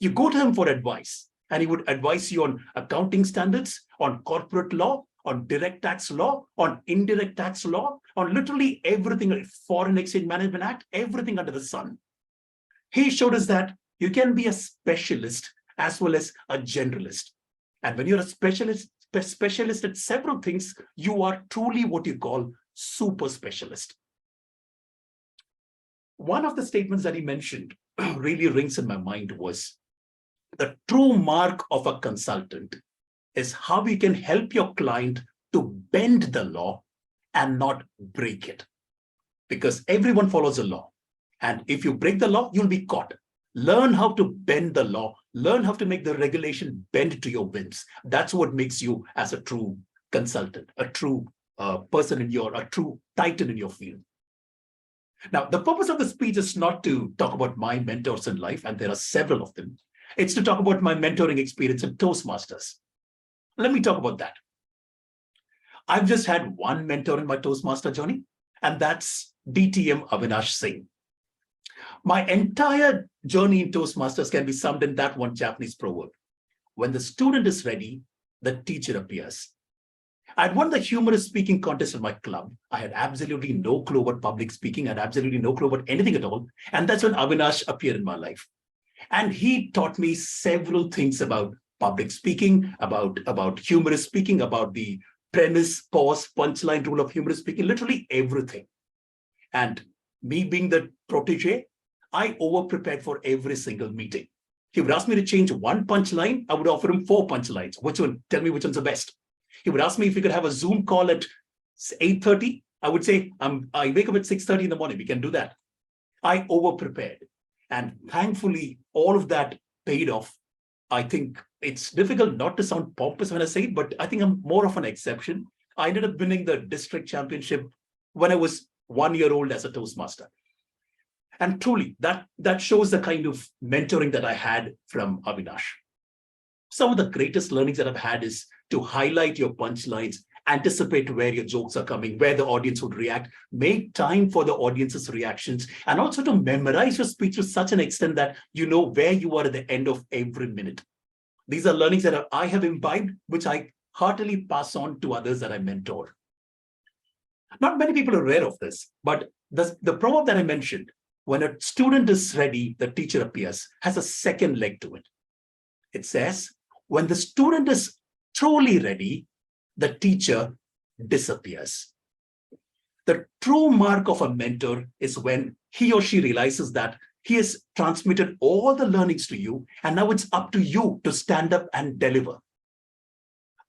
You go to him for advice, and he would advise you on accounting standards, on corporate law, on direct tax law, on indirect tax law, on literally everything, Foreign Exchange Management Act, everything under the sun. He showed us that you can be a specialist as well as a generalist. And when you're a specialist at several things, you are truly what you call super specialist. One of the statements that he mentioned really rings in my mind was, the true mark of a consultant is how you can help your client to bend the law and not break it. Because everyone follows the law. And if you break the law, you'll be caught. Learn how to bend the law. Learn how to make the regulation bend to your whims. That's what makes you as a true consultant, a true person a true titan in your field. Now, the purpose of the speech is not to talk about my mentors in life, and there are several of them. It's to talk about my mentoring experience in Toastmasters. Let me talk about that. I've just had one mentor in my Toastmaster journey, and that's DTM Avinash Singh. My entire journey in Toastmasters can be summed in that one Japanese proverb. When the student is ready, the teacher appears. I'd won the humorous speaking contest in my club. I had absolutely no clue about public speaking. I had absolutely no clue about anything at all. And that's when Avinash appeared in my life. And he taught me several things about public speaking, about humorous speaking, about the premise, pause, punchline rule of humorous speaking, literally everything. And me being the protege, I over-prepared for every single meeting. He would ask me to change one punchline. I would offer him 4 punchlines. Which one? Tell me which one's the best. He would ask me if we could have a Zoom call at 8:30. I would say, I wake up at 6:30 in the morning. We can do that. I over-prepared. And thankfully, all of that paid off. I think it's difficult not to sound pompous when I say it, but I think I'm more of an exception. I ended up winning the district championship when I was 1 year old as a Toastmaster. And truly, that shows the kind of mentoring that I had from Avinash. Some of the greatest learnings that I've had is to highlight your punchlines, anticipate where your jokes are coming, where the audience would react, make time for the audience's reactions, and also to memorize your speech to such an extent that you know where you are at the end of every minute. These are learnings that I have imbibed, which I heartily pass on to others that I mentor. Not many people are aware of this, but the proverb that I mentioned, when a student is ready, the teacher appears, has a second leg to it. It says, when the student is truly ready, the teacher disappears. The true mark of a mentor is when he or she realizes that he has transmitted all the learnings to you, and now it's up to you to stand up and deliver.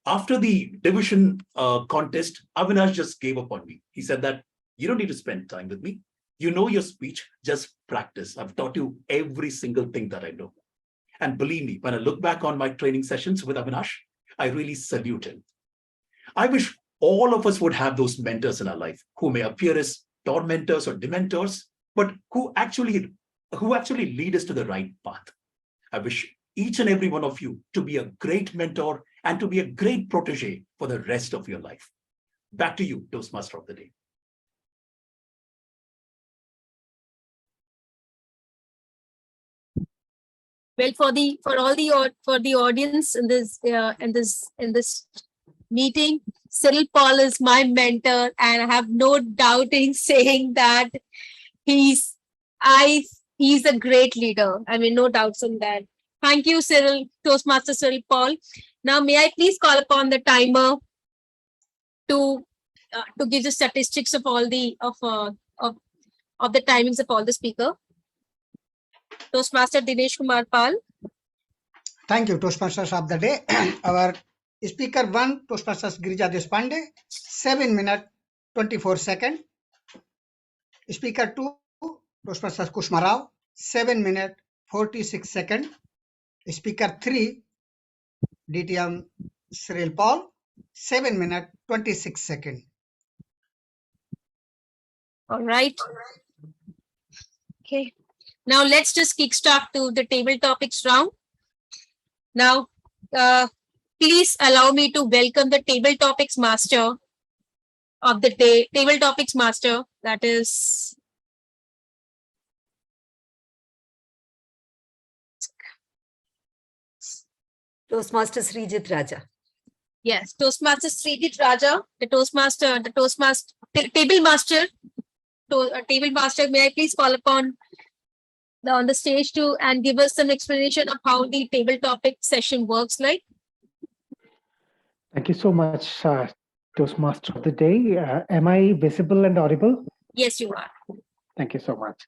After the division contest, Avinash just gave up on me. He said that you don't need to spend time with me. You know your speech, just practice. I've taught you every single thing that I know. And believe me, when I look back on my training sessions with Avinash, I really salute him. I wish all of us would have those mentors in our life who may appear as tormentors or dementors, but who actually lead us to the right path. I wish each and every one of you to be a great mentor and to be a great protege for the rest of your life. Back to you, Toastmaster of the Day. Well, for the audience in this meeting, Cyril Paul is my mentor, and I have no doubt in saying that he's a great leader. I mean, no doubts on that. Thank you, Cyril, Toastmaster Cyril Paul. Now, may I please call upon the timer to give the statistics of all the of the timings of all the speaker. Toastmaster Dinesh Kumar Pal. Thank you, Toastmasters of the day. Our speaker 1, Toastmasters Girija Deshpande, 7 minutes 24 seconds. Speaker 2, Toastmasters Kushma Rao, 7 minutes 46 seconds. Speaker 3, DTM Cyril Paul, 7 minutes 26 seconds. All right. Okay. Now let's just kickstart to the table topics round. Now, please allow me to welcome the table topics master of the day. Table topics master, that is Toastmaster Srijit Raja. yes, Toastmaster Srijit Raja, the table master. Table master, may I please call upon on the stage to and give us some explanation of how the table topic session works like. Thank you so much, Toastmaster of the day. Am I visible and audible? Yes, you are. Thank you so much.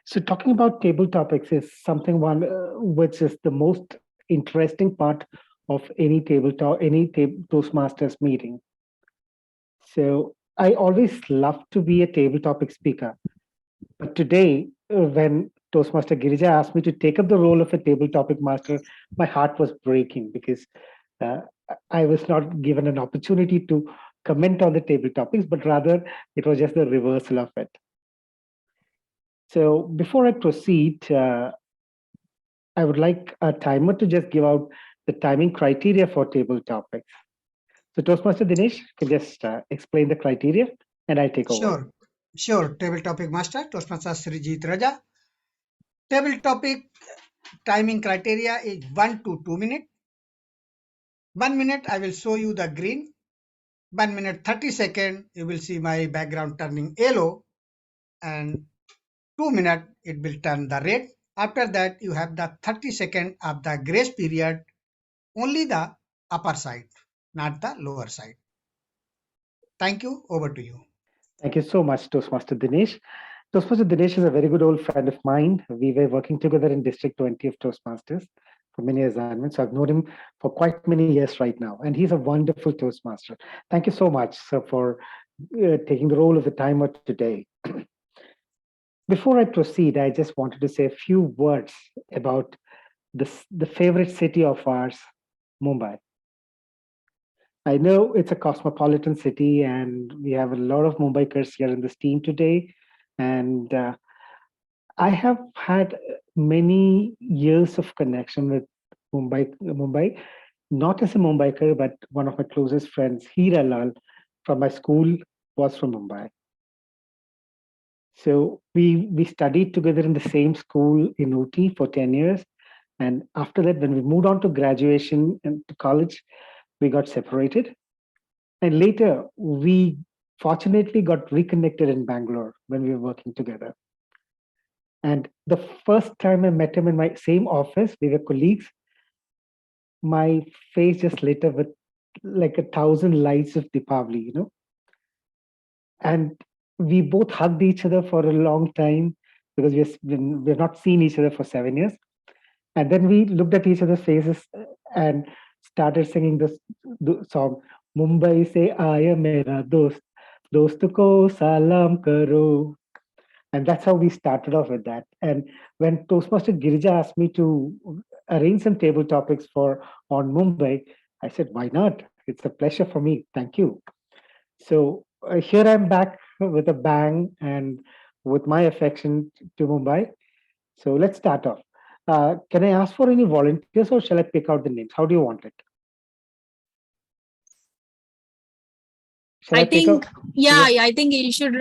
So talking about table topics is something which is the most interesting part of any Toastmasters meeting. So I always love to be a table topic speaker. But today, when Toastmaster Girija asked me to take up the role of a table topic master, my heart was breaking because I was not given an opportunity to comment on the table topics, but rather it was just the reversal of it. So before I proceed, I would like a timer to just give out the timing criteria for table topics. So Toastmaster Dinesh can just explain the criteria and I take over. Sure. Table topic master, Toastmaster Srijit Raja. Table topic timing criteria is 1 to 2 minutes. 1 minute, I will show you the green. 1 minute 30 seconds, you will see my background turning yellow, and 2 minutes, it will turn the red. After that, you have the 30 seconds of the grace period, only the upper side, not the lower side. Thank you. Over to you. Thank you so much, Toastmaster Dinesh. Toastmaster Dinesh is a very good old friend of mine. We were working together in District 20 of Toastmasters for many assignments. So I've known him for quite many years right now, and he's a wonderful Toastmaster. Thank you so much, sir, for taking the role of the timer today. Before I proceed, I just wanted to say a few words about the favorite city of ours, Mumbai. I know it's a cosmopolitan city, and we have a lot of Mumbaikars here in this team today. And I have had many years of connection with Mumbai, not as a Mumbaikar, but one of my closest friends, Hira Lal, from my school, was from Mumbai. So we studied together in the same school in Ooty for 10 years. And after that, when we moved on to graduation and to college, we got separated. And later, we fortunately got reconnected in Bangalore when we were working together. And the first time I met him in my same office, we were colleagues, my face just lit up with like 1,000 lights of Deepavali, you know. And we both hugged each other for a long time because we've not seen each other for 7 years. And then we looked at each other's faces and started singing this song, Mumbai se aaya mera dost, dost ko salam karo. And that's how we started off with that. And when Toastmaster Girija asked me to arrange some table topics on Mumbai, I said, why not? It's a pleasure for me. Thank you. So here I'm back with a bang and with my affection to Mumbai. So let's start off. Can I ask for any volunteers, or shall I pick out the names? How do you want it? I think, I think you should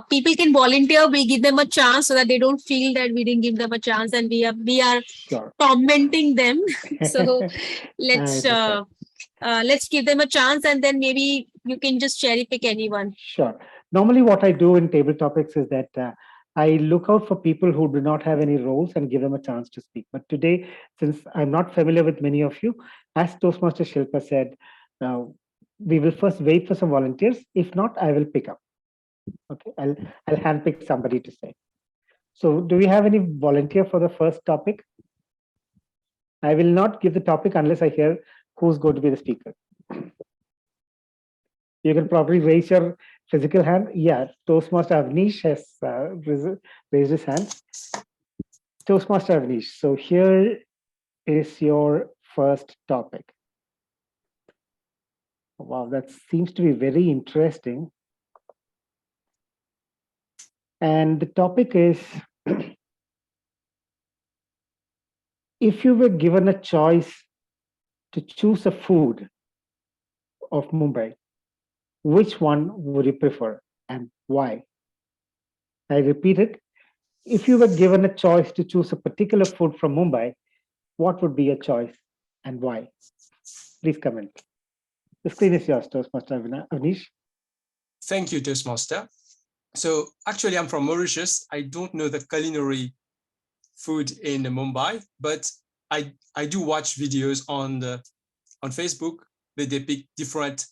people can volunteer. We give them a chance so that they don't feel that we didn't give them a chance and we are Sure. tormenting them. So let's give them a chance, and then maybe you can just cherry pick anyone. Sure. Normally what I do in table topics is that I look out for people who do not have any roles and give them a chance to speak. But today, since I'm not familiar with many of you, as Toastmaster Shilpa said, we will first wait for some volunteers. If not, I will pick up. Okay, I'll handpick somebody to say. So do we have any volunteer for the first topic? I will not give the topic unless I hear who's going to be the speaker. You can probably raise your physical hand. Yeah, Toastmaster Avnish has raised his hand. Toastmaster Avnish, so here is your first topic. Wow, that seems to be very interesting. And the topic is, if you were given a choice to choose a food of Mumbai, which one would you prefer and why? I repeat it. If you were given a choice to choose a particular food from Mumbai, what would be your choice and why? Please comment. The screen is yours, Toastmaster Avnish. Thank you, Toastmaster. So actually, I'm from Mauritius. I don't know the culinary food in Mumbai, but I do watch videos on Facebook that depict different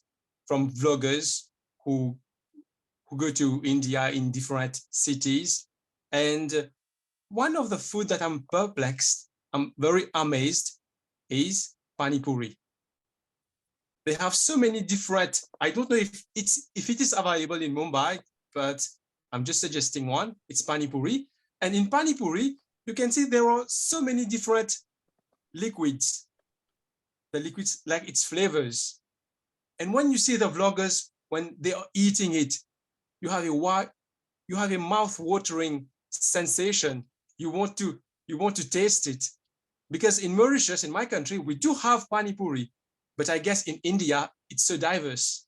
from vloggers who go to India in different cities. And one of the food that I'm perplexed, I'm very amazed, is pani puri. They have so many different, I don't know if it is available in Mumbai, but I'm just suggesting one. It's pani puri. And in pani puri, you can see there are so many different liquids. The liquids, like its flavors. And when you see the vloggers, when they are eating it, you have a mouth-watering sensation. You want to taste it. Because in Mauritius, in my country, we do have pani puri. But I guess in India, it's so diverse.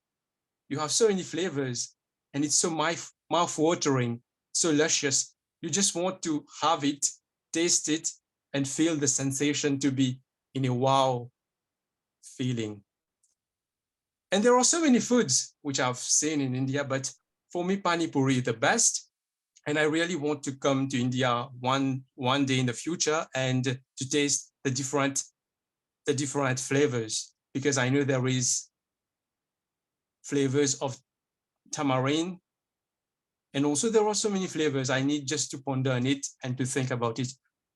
You have so many flavors, and it's so mouth-watering, so luscious. You just want to have it taste it, and feel the sensation to be in a wow feeling. And there are so many foods which I've seen in India, but for me, pani puri is the best. And I really want to come to India one day in the future and to taste the different flavors, because I know there is flavors of tamarind, and also there are so many flavors. I need just to ponder on it and to think about it.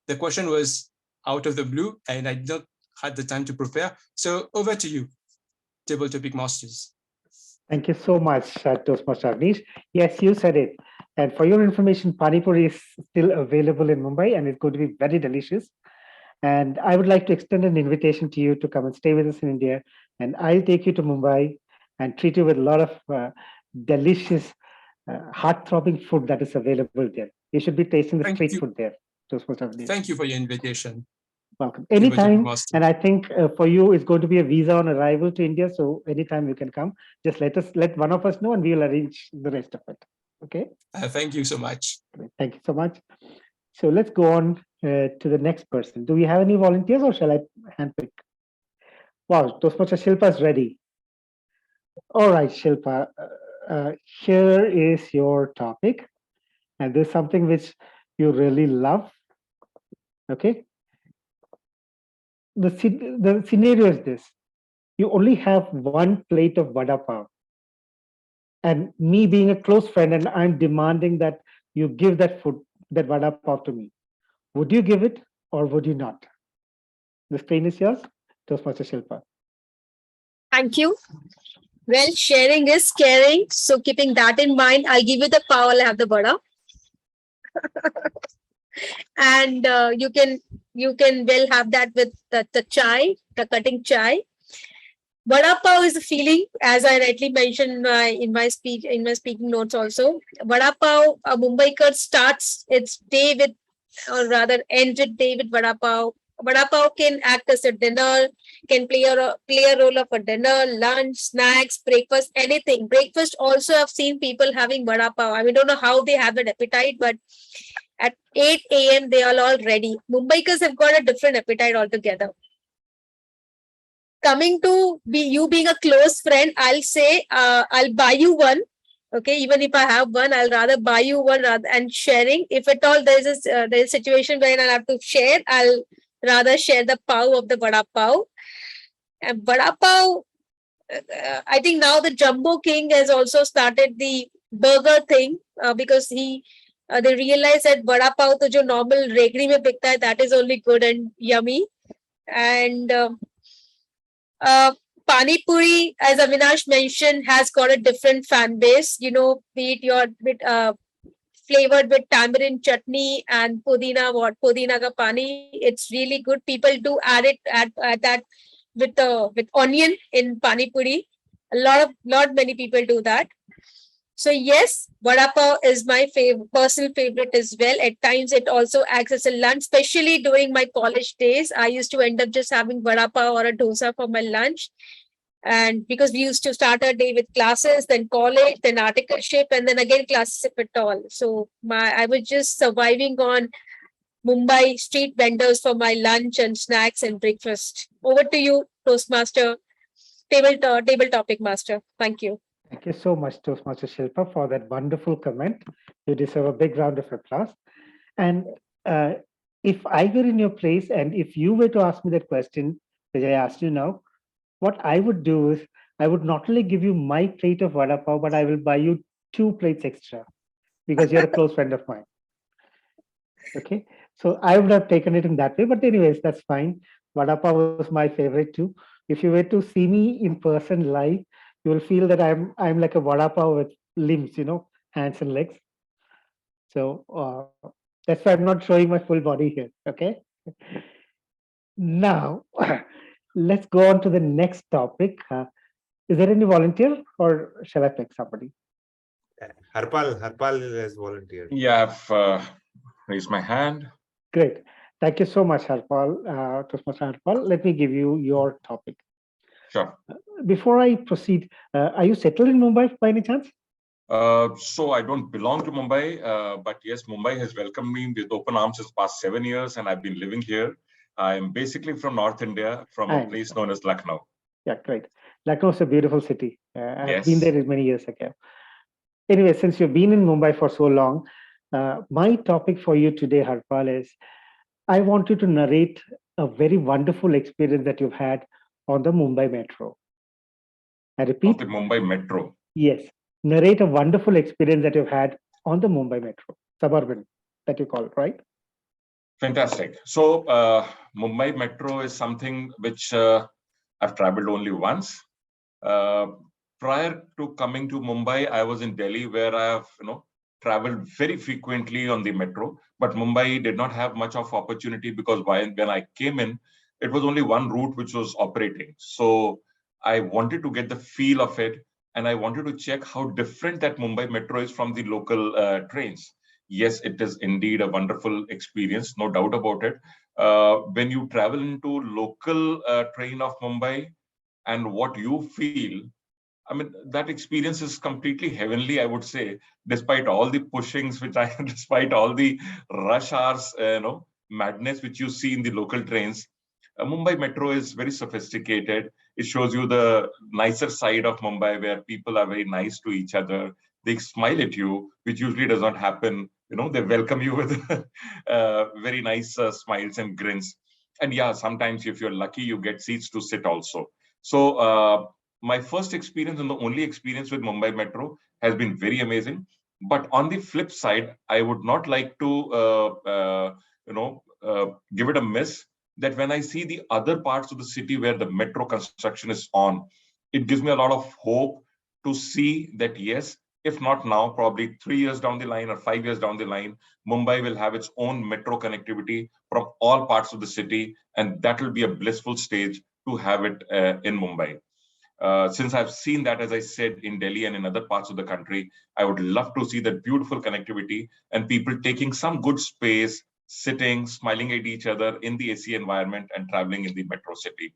The question was out of the blue, and I did not had the time to prepare. So over to you, Table Topic Masters. Thank you so much, Toastmaster Agnish. Yes, you said it. And for your information, Pani Puri is still available in Mumbai, and it's going to be very delicious. And I would like to extend an invitation to you to come and stay with us in India. And I'll take you to Mumbai and treat you with a lot of delicious, heart-throbbing food that is available there. You should be tasting the street food there. Thank you for your invitation. Welcome. Anytime. And I think for you, it's going to be a visa on arrival to India. So anytime you can come, just let one of us know and we'll arrange the rest of it. Okay. Thank you so much. Thank you so much. So let's go on to the next person. Do we have any volunteers or shall I handpick? Wow, Toastmaster Shilpa is ready. All right, Shilpa, here is your topic. And there's something which you really love. Okay. The scenario is this. You only have one plate of vada pav. And me being a close friend, and I'm demanding that you give that food, that vada pav to me. Would you give it or would you not? The screen is yours, Toastmaster Shilpa. Thank you. Well, sharing is caring. So keeping that in mind, I'll give you the pav, I'll have the vada. And you can well have that with the chai, the cutting chai. Vada pav is a feeling, as I rightly mentioned in my speaking notes also. Vada pav, a Mumbaikar starts its day with, or rather ends its day with vada pav. Vada pav can act as a dinner, can play a role of a dinner, lunch, snacks, breakfast, anything. Breakfast also, I've seen people having vada pav. I mean, don't know how they have that appetite, but at 8 a.m. they are all ready. Mumbaikars have got a different appetite altogether. Coming to you being a close friend, I'll say I'll buy you one. Okay, even if I have one, I'll rather buy you one rather and sharing. If at all there's a situation where I'll have to share, I'll rather share the pav of the vada pav. And vada pav, I think now the Jumbo King has also started the burger thing because they realize that vada pav to jo normal regri mein bikta hai, that is only good and yummy. And Pani Puri, as Avinash mentioned, has got a different fan base. You know, be it flavored with tamarind chutney and pudina ka pani. It's really good. People do add that with onion in Pani Puri. Many people do that. So yes, vada pav is my personal favorite as well. At times it also acts as a lunch, especially during my college days. I used to end up just having vada pav or a dosa for my lunch. And because we used to start our day with classes, then college, then articleship, and then again classes if at all. So I was just surviving on Mumbai street vendors for my lunch and snacks and breakfast. Over to you, Toastmaster, table topic master. Thank you. Thank you so much, Toastmaster Shilpa, for that wonderful comment. You deserve a big round of applause. And if I were in your place and if you were to ask me that question, which I asked you now, what I would do is I would not only give you my plate of vada pav, but I will buy you 2 plates extra because you're a close friend of mine. Okay, so I would have taken it in that way. But anyways, that's fine. Vada pav was my favorite too. If you were to see me in person live, you will feel that I'm like a vada pav with limbs, hands and legs. So that's why I'm not showing my full body here. Okay. Now, let's go on to the next topic. Is there any volunteer or shall I pick somebody? Harpal has volunteered. Yeah, I've raised my hand. Great. Thank you so much, Harpal. Toastmaster Harpal. Let me give you your topic. Sure. Before I proceed, are you settled in Mumbai by any chance? So I don't belong to Mumbai, but yes, Mumbai has welcomed me with open arms since past 7 years, and I've been living here. I'm basically from North India, from I a place understand. known as Lucknow. Yeah, great. Lucknow is a beautiful city. I've been Yes. there many years ago. Anyway, since you've been in Mumbai for so long, my topic for you today, Harpal, is I want you to narrate a very wonderful experience that you've had on the Mumbai Metro. I Of repeat, the Mumbai Metro. yes, narrate a wonderful experience that you've had on the Mumbai Metro, suburban, that you call it, right? Fantastic. So Mumbai Metro is something which I've traveled only once. Uh, Prior to coming to Mumbai, I was in Delhi where I have, traveled very frequently on the metro. But Mumbai did not have much of opportunity because when I came in, it was only one route which was operating. So I wanted to get the feel of it, and I wanted to check how different that Mumbai Metro is from the local trains. Yes, it is indeed a wonderful experience, no doubt about it. When you travel into local train of Mumbai, and what you feel, I mean, that experience is completely heavenly, I would say, despite all the pushings, despite all the rush hours, madness which you see in the local trains. Mumbai Metro is very sophisticated. It shows you the nicer side of Mumbai, where people are very nice to each other. They smile at you, which usually does not happen. They welcome you with very nice smiles and grins. And yeah, sometimes if you're lucky, you get seats to sit also. So my first experience and the only experience with Mumbai Metro has been very amazing. But on the flip side, I would not like to, give it a miss that when I see the other parts of the city where the metro construction is on, it gives me a lot of hope to see that, yes, if not now, probably 3 years down the line or 5 years down the line, Mumbai will have its own metro connectivity from all parts of the city. And that will be a blissful stage to have it in Mumbai. Since I've seen that, as I said, in Delhi and in other parts of the country, I would love to see that beautiful connectivity and people taking some good space, sitting, smiling at each other in the AC environment and traveling in the metro city.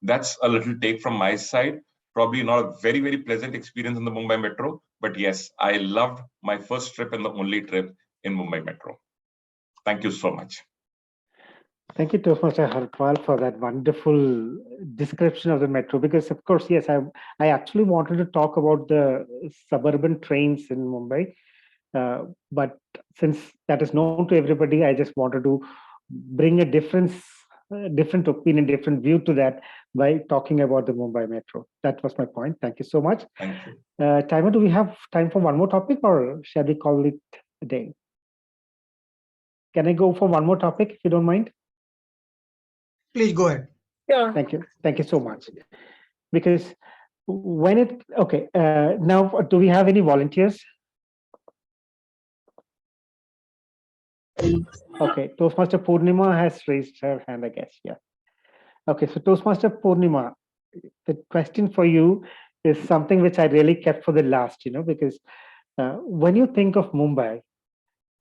That's a little take from my side. Probably not a very, very pleasant experience in the Mumbai Metro, but yes, I loved my first trip and the only trip in Mumbai Metro. Thank you so much. Thank you, Toastmaster Harpal, for that wonderful description of the metro. Because, of course, yes, I actually wanted to talk about the suburban trains in Mumbai. But since that is known to everybody, I just wanted to bring a different opinion, different view to that by talking about the Mumbai Metro. That was my point. Thank you so much. Thank you. Timer, do we have time for one more topic, or shall we call it a day? Can I go for one more topic, if you don't mind? Please go ahead. Yeah. Thank you. Thank you so much. Because when it, okay, now do we have any volunteers? Okay, Toastmaster Purnima has raised her hand, I guess. Yeah. Okay, so Toastmaster Purnima, the question for you is something which I really kept for the last, because when you think of Mumbai,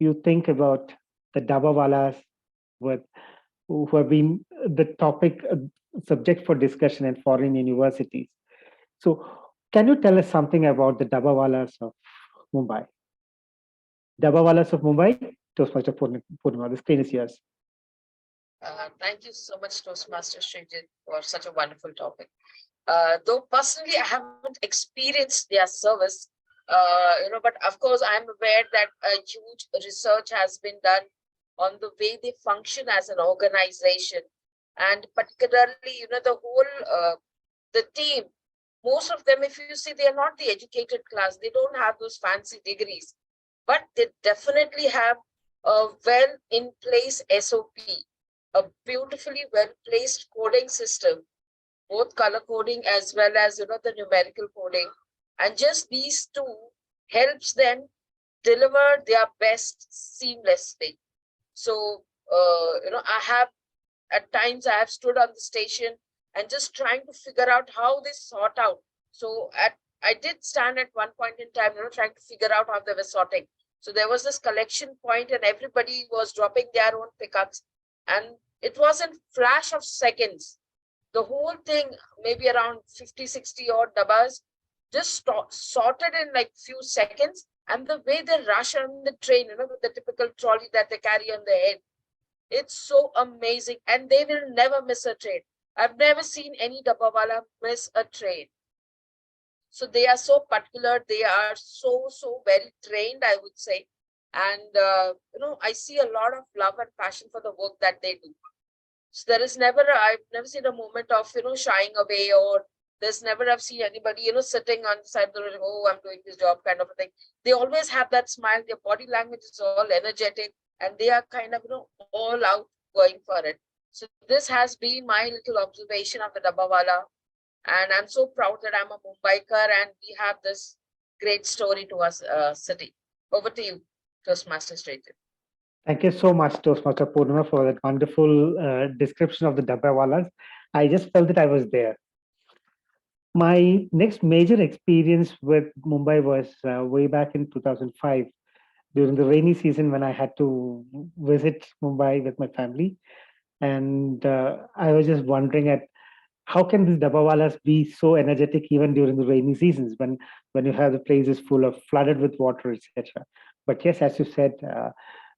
you think about the Dabawalas who have been the topic subject for discussion in foreign universities. So can you tell us something about the Dabawalas of Mumbai? Dabawalas of Mumbai, Toastmaster Purnima, the screen is yours. Thank you so much, Toastmaster Srijit, for such a wonderful topic. Though personally, I haven't experienced their service, but of course, I'm aware that a huge research has been done on the way they function as an organization. And particularly, the whole, the team, most of them, if you see, they are not the educated class. They don't have those fancy degrees, but they definitely have a well in place SOP, a beautifully well placed coding system, both color coding as well as the numerical coding, and just these two helps them deliver their best seamlessly. So I have at times I have stood on the station and just trying to figure out how they sort out. So I did stand at one point in time, trying to figure out how they were sorting. So there was this collection point and everybody was dropping their own pickups, and it was in flash of seconds. The whole thing, maybe around 50, 60 odd dabas, just sorted in like few seconds. And the way they rush on the train, with the typical trolley that they carry on their head, it's so amazing. And they will never miss a train. I've never seen any Dabbawala miss a train. So they are so particular. They are so well trained, I would say. And, I see a lot of love and passion for the work that they do. So I've never seen a moment of, shying away, or I've seen anybody, sitting on the side of the road, oh, I'm doing this job kind of a thing. They always have that smile. Their body language is all energetic, and they are kind of, all out going for it. So this has been my little observation of the Dabbawala. And I'm so proud that I'm a Mumbaikar and we have this great story to us city. Over to you, Toastmaster Stranger. Thank you so much, Toastmaster Purnima, for that wonderful description of the Dabbawalas. I just felt that I was there. My next major experience with Mumbai was way back in 2005, during the rainy season when I had to visit Mumbai with my family. And I was just wondering at how can these Dabbawalas be so energetic even during the rainy seasons when you have the places full of flooded with water, etc. But yes, as you said,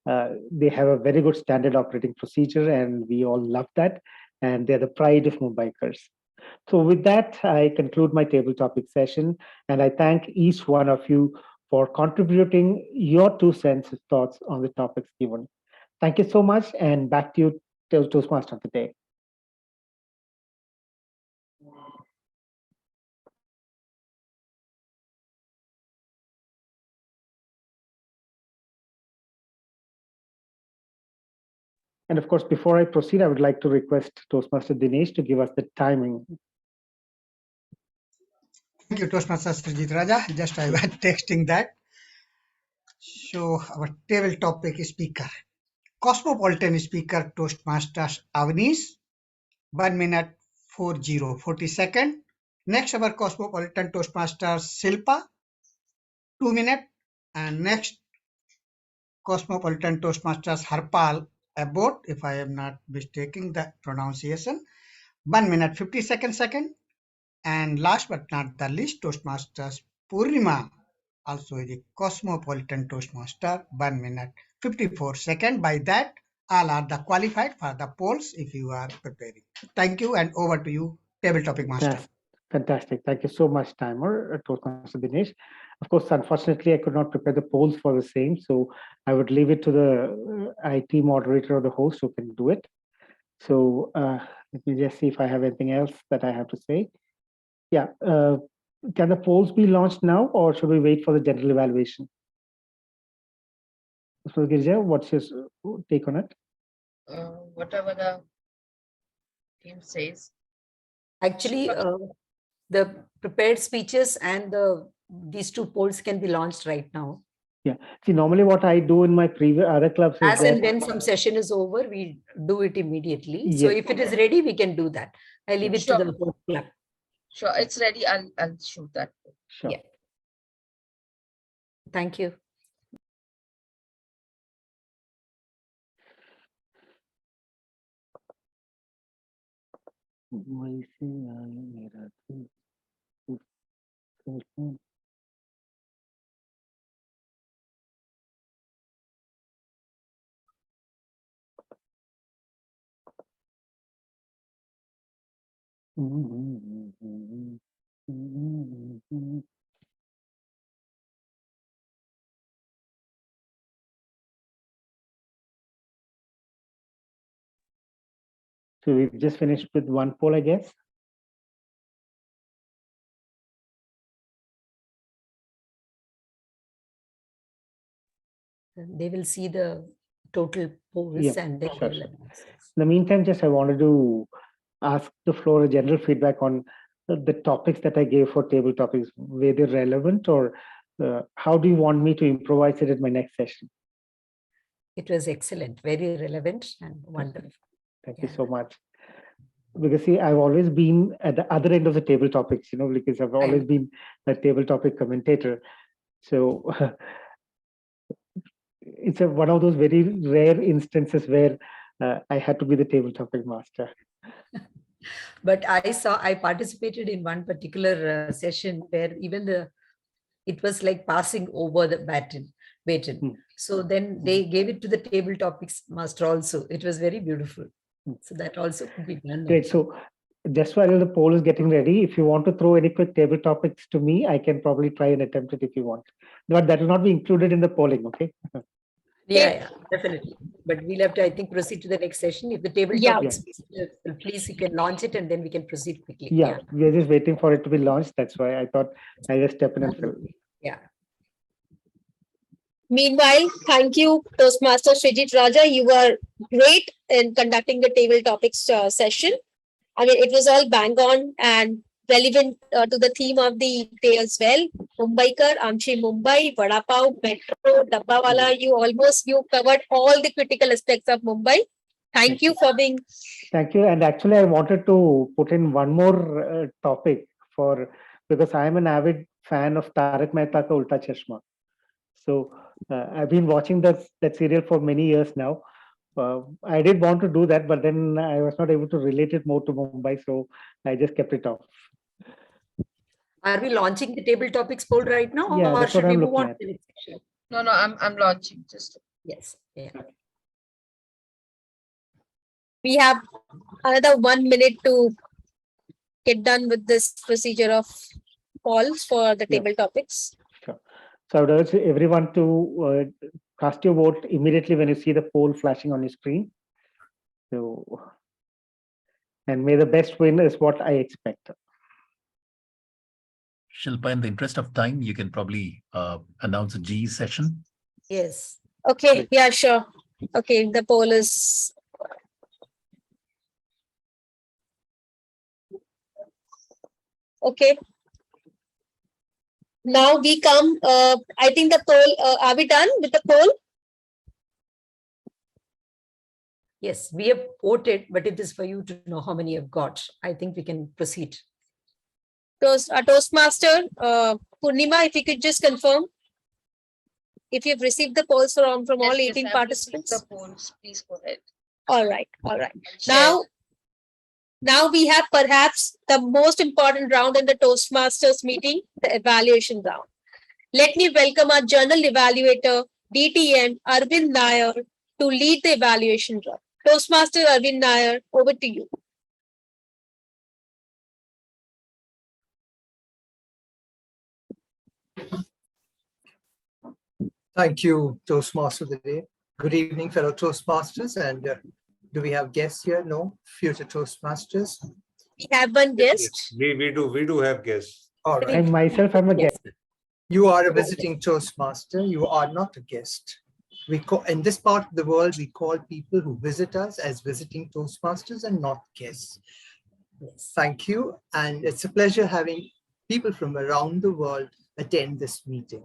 they have a very good standard operating procedure, and we all love that. And they're the pride of Mumbaikars. So with that, I conclude my table topic session, and I thank each one of you for contributing your 2 cents of thoughts on the topics given. Thank you so much, and back to you, Toastmaster of the day. And of course, before I proceed, I would like to request Toastmaster Dinesh to give us the timing. Thank you, Toastmaster Srijit Raja. Just I was texting that. So our table topic speaker, Cosmopolitan speaker Toastmasters Avnish, 1 minute 40 second. Next our Cosmopolitan Toastmasters Shilpa, 2 minutes. And next Cosmopolitan Toastmasters Harpal Abbott, if I am not mistaking the pronunciation, 1 minute 50 second. And last but not the least, Toastmasters Purnima, also is a Cosmopolitan Toastmaster, 1 minute 54 second. By that, all are the qualified for the polls if you are preparing. Thank you, and over to you, table topic master. Yes, fantastic. Thank you so much, Timer, Toastmaster Dinesh. Of course, unfortunately, I could not prepare the polls for the same, so I would leave it to the IT moderator or the host who can do it. So let me just see if I have anything else that I have to say. Yeah, can the polls be launched now, or should we wait for the general evaluation? So, Girija, what's your take on it? Whatever the team says. Actually, the prepared speeches and these 2 polls can be launched right now. Yeah. See, normally what I do in my previous other clubs is as and when some session is over, we do it immediately. Yes. So if it is ready, we can do that. I leave it to the whole club. Sure, it's ready. I'll shoot that. Sure. Yeah. Thank you. So we've just finished with 1 poll, I guess. They will see the total polls and then sure. will In the meantime, just I wanted to ask the floor a general feedback on the topics that I gave for table topics. Were they relevant, or how do you want me to improvise it in my next session? It was excellent, very relevant and wonderful. Thank you so much. Because see, I've always been at the other end of the table topics, because I've always been a table topic commentator. So it's one of those very rare instances where I had to be the table topic master. But I participated in one particular session where even it was like passing over the baton. So then they gave it to the table topics master also. It was very beautiful. So that also could be done. Great. So just while the poll is getting ready, if you want to throw any quick table topics to me, I can probably try and attempt it if you want. But that will not be included in the polling, okay? Yeah, definitely. But we'll have to, I think, proceed to the next session. If the table topics, please, you can launch it and then we can proceed quickly. Yeah, we are just waiting for it to be launched. That's why I thought I'll just step in and fill. Yeah. Meanwhile, thank you, Toastmaster Srijit Raja. You were great in conducting the table topics session. I mean, it was all bang on and relevant to the theme of the day as well. Mumbaikar, Amchi Mumbai, Vada Pav, Metro, Bhauwala. You covered all the critical aspects of Mumbai. Thank you for being. Thank you. And actually, I wanted to put in one more topic because I am an avid fan of Tarak Mehta Ka Ulta Chashma. So I've been watching that serial for many years now. I did want to do that, but then I was not able to relate it more to Mumbai, so I just kept it off. Are we launching the table topics poll right now, Yeah, or that's should what we I'm move looking on at. to the next section? No, I'm launching. Just yes, yeah. We have another 1 minute to get done with this procedure of polls for the table topics. Sure. So I would urge everyone to cast your vote immediately when you see the poll flashing on your screen. So, and may the best win is what I expect. Shilpa, in the interest of time, you can probably announce a G session. Yes. Okay, yeah, sure. Okay, the poll is. Okay. Now we come, I think the poll, are we done with the poll? Yes, we have voted, but it is for you to know how many you've got. I think we can proceed. Toastmaster, Purnima, if you could just confirm if you've received the polls from all 18 participants. the polls. Please go ahead. All right. Now we have perhaps the most important round in the Toastmasters meeting, the evaluation round. Let me welcome our journal evaluator, DTM Arvind Nair, to lead the evaluation round. Toastmaster Arvind Nair, over to you. Thank you, Toastmaster of the day. Good evening, fellow Toastmasters. And do we have guests here? No? Future Toastmasters? We have one guest. We do have guests. All right. I myself am a guest. You are a visiting Toastmaster. You are not a guest. In this part of the world, we call people who visit us as visiting Toastmasters and not guests. Yes. Thank you. And it's a pleasure having people from around the world attend this meeting.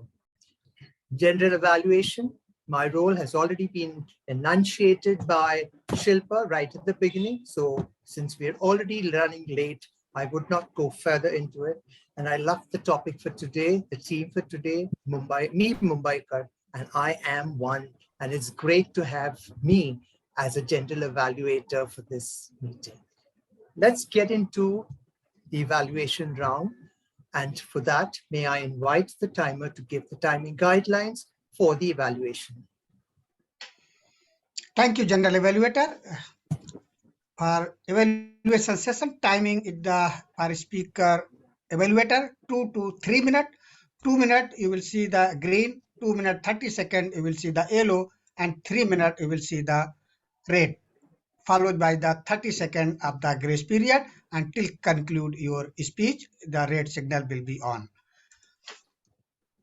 General evaluation, my role has already been enunciated by Shilpa right at the beginning. So since we're already running late, I would not go further into it. And I love the topic for today, the theme for today, Mumbaikar, and I am one. And it's great to have me as a general evaluator for this meeting. Let's get into the evaluation round. And for that, may I invite the timer to give the timing guidelines for the evaluation. Thank you, General Evaluator. For evaluation session, timing is for speaker evaluator 2 to 3 minutes. 2 minutes, you will see the green. 2 minutes, 30 seconds, you will see the yellow. And 3 minutes, you will see the red, followed by the 30 seconds of the grace period. Until conclude your speech, the red signal will be on.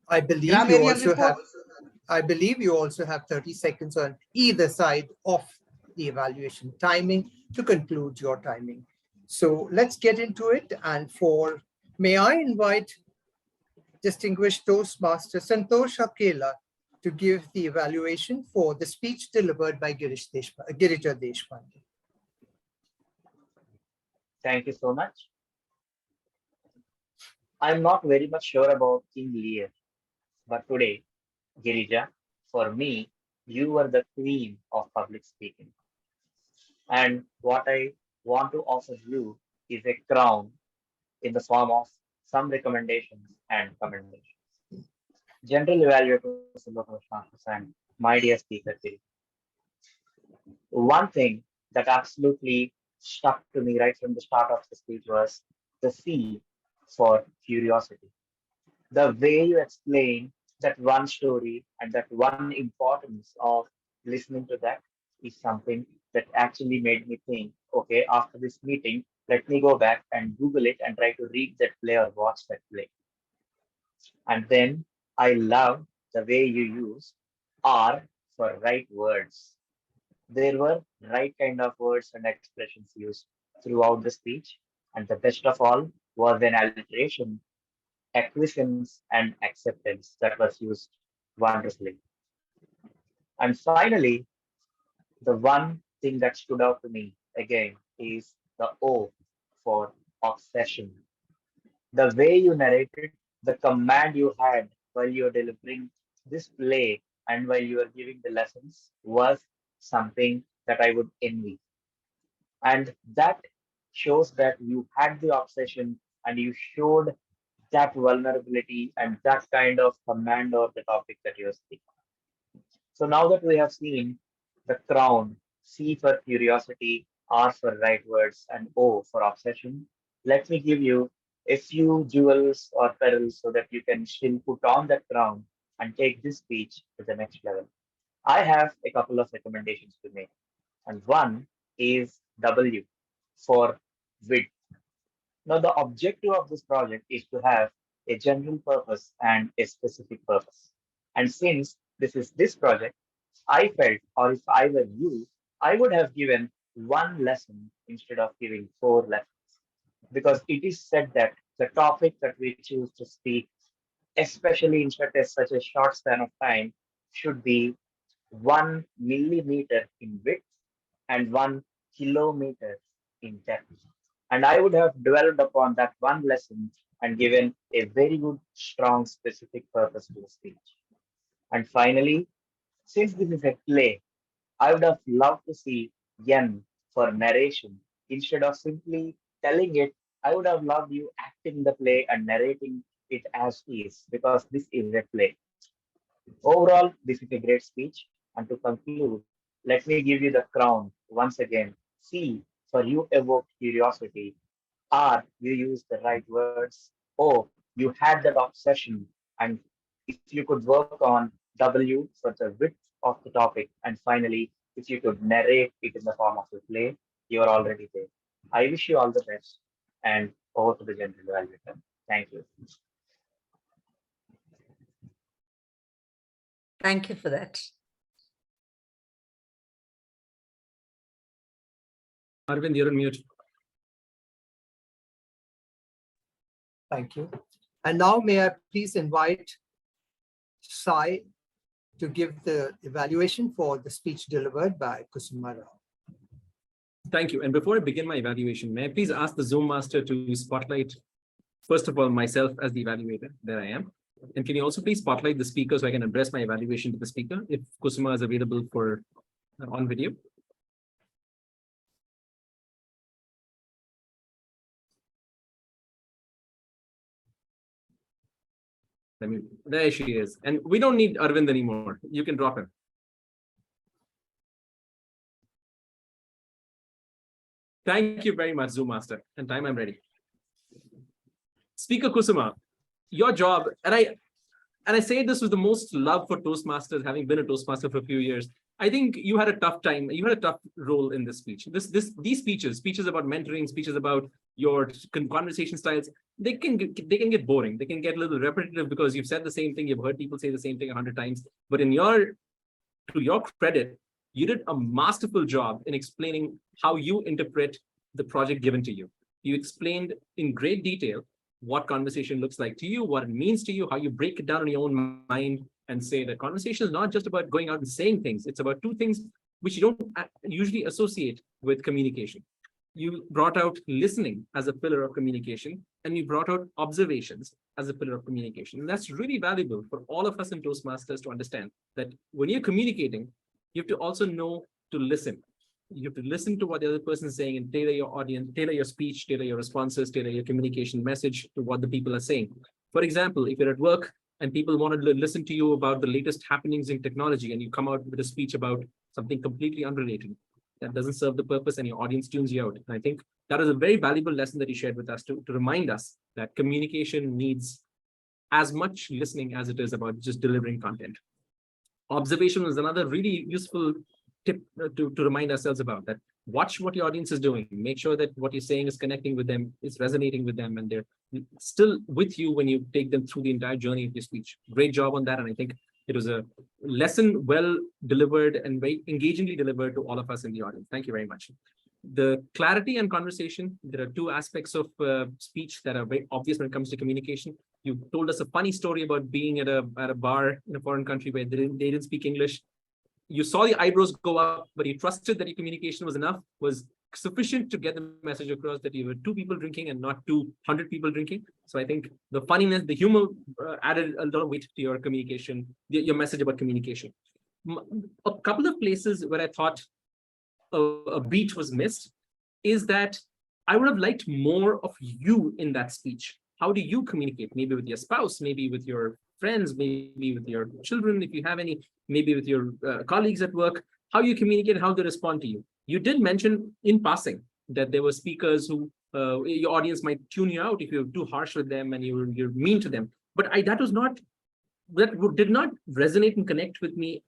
I believe you also have 30 seconds on either side of the evaluation timing to conclude your timing. So let's get into it. And may I invite distinguished Toastmaster Santosh Akela to give the evaluation for the speech delivered by Girija Deshpande. Thank you so much. I'm not very much sure about King Lear, but today, Girija, for me, you were the queen of public speaking. And what I want to offer you is a crown in the form of some recommendations and commendations. General evaluators, and my dear speaker, one thing that absolutely stuck to me right from the start of the speech was the C for curiosity. The way you explain that one story and that one importance of listening to that is something that actually made me think, okay, after this meeting, let me go back and Google it and try to read that play or watch that play. And then I love the way you use R for right words. There were right kind of words and expressions used throughout the speech. And the best of all was an alliteration, acquiescence, and acceptance that was used wonderfully. And finally, the one thing that stood out to me again is the O for obsession. The way you narrated, the command you had while you were delivering this play and while you were giving the lessons was something that I would envy. And that shows that you had the obsession and you showed that vulnerability and that kind of command over the topic that you're speaking. So now that we have seen the crown, C for curiosity, R for right words, and O for obsession, let me give you a few jewels or pearls so that you can still put on that crown and take this speech to the next level. I have a couple of recommendations to make, and one is W for width. Now, the objective of this project is to have a general purpose and a specific purpose. And since this is this project, I felt, or if I were you, I would have given one lesson instead of giving 4 lessons. Because it is said that the topic that we choose to speak, especially in such a short span of time, should be 1 millimeter in width and 1 kilometer in depth. And I would have developed upon that one lesson and given a very good, strong, specific purpose to the speech. And finally, since this is a play, I would have loved to see N for narration. Instead of simply telling it, I would have loved you acting the play and narrating it as is, because this is a play. Overall, this is a great speech. And to conclude, let me give you the crown once again. C for you evoked curiosity. R, you used the right words. O, you had that obsession. And if you could work on W for the width of the topic. And finally, if you could narrate it in the form of a play, you're already there. I wish you all the best. And over to the general evaluator. Thank you. Thank you for that. Arvind, you're on mute. Thank you. And now may I please invite Sai to give the evaluation for the speech delivered by Kusuma Rao. Thank you. And before I begin my evaluation, may I please ask the Zoom master to spotlight, first of all, myself as the evaluator. There I am. And can you also please spotlight the speaker so I can address my evaluation to the speaker if Kusuma is available for on video? There she is. And we don't need Arvind anymore. You can drop him. Thank you very much, Zoom Master. And time I'm ready. Speaker Kusuma, your job, and I say this with the most love for Toastmasters, having been a Toastmaster for a few years. I think you had a tough time. You had a tough role in this speech. These speeches about mentoring, speeches about your conversation styles, they can get boring. They can get a little repetitive because you've said the same thing. You've heard people say the same thing 100 times. But to your credit, you did a masterful job in explaining how you interpret the project given to you. You explained in great detail what conversation looks like to you, what it means to you, how you break it down in your own mind and say that conversation is not just about going out and saying things. It's about 2 things which you don't usually associate with communication. You brought out listening as a pillar of communication, and you brought out observations as a pillar of communication. And that's really valuable for all of us in Toastmasters to understand that when you're communicating, you have to also know to listen. You have to listen to what the other person is saying and tailor your audience, tailor your speech, tailor your responses, tailor your communication message to what the people are saying. For example, if you're at work and people want to listen to you about the latest happenings in technology and you come out with a speech about something completely unrelated, that doesn't serve the purpose and your audience tunes you out. And I think that is a very valuable lesson that you shared with us to remind us that communication needs as much listening as it is about just delivering content. Observation is another really useful tip to remind ourselves about that. Watch what your audience is doing. Make sure that what you're saying is connecting with them, is resonating with them, and they're still with you when you take them through the entire journey of your speech. Great job on that. And I think it was a lesson well delivered and very engagingly delivered to all of us in the audience. Thank you very much. The clarity and conversation, there are two aspects of speech that are very obvious when it comes to communication. You told us a funny story about being at a bar in a foreign country where they didn't speak English. You saw the eyebrows go up, but you trusted that your communication was enough, was sufficient to get the message across that you were 2 people drinking and not 200 people drinking. So I think the funniness, the humor added a lot of weight to your communication, your message about communication. A couple of places where I thought a beat was missed is that I would have liked more of you in that speech. How do you communicate? Maybe with your spouse, maybe with your friends, maybe with your children, if you have any, maybe with your colleagues at work, how you communicate, how they respond to you. You did mention in passing that there were speakers who your audience might tune you out if you're too harsh with them and you're mean to them. But that did not resonate and connect with me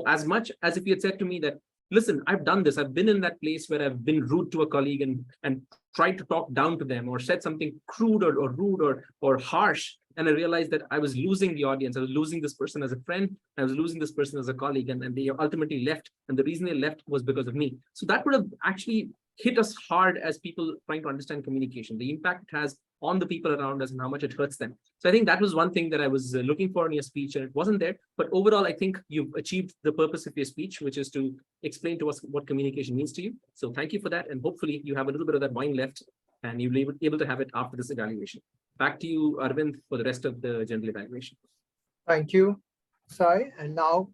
as much as if you had said to me that, listen, I've done this. I've been in that place where I've been rude to a colleague and tried to talk down to them or said something crude or rude or harsh. And I realized that I was losing the audience. I was losing this person as a friend. I was losing this person as a colleague. And they ultimately left. And the reason they left was because of me. So that would have actually hit us hard as people trying to understand communication, the impact it has on the people around us and how much it hurts them. So I think that was one thing that I was looking for in your speech and it wasn't there. But overall, I think you've achieved the purpose of your speech, which is to explain to us what communication means to you. So thank you for that. And hopefully you have a little bit of that wine left and you'll be able to have it after this evaluation. Back to you, Arvind, for the rest of the general evaluation. Thank you, Sai. And now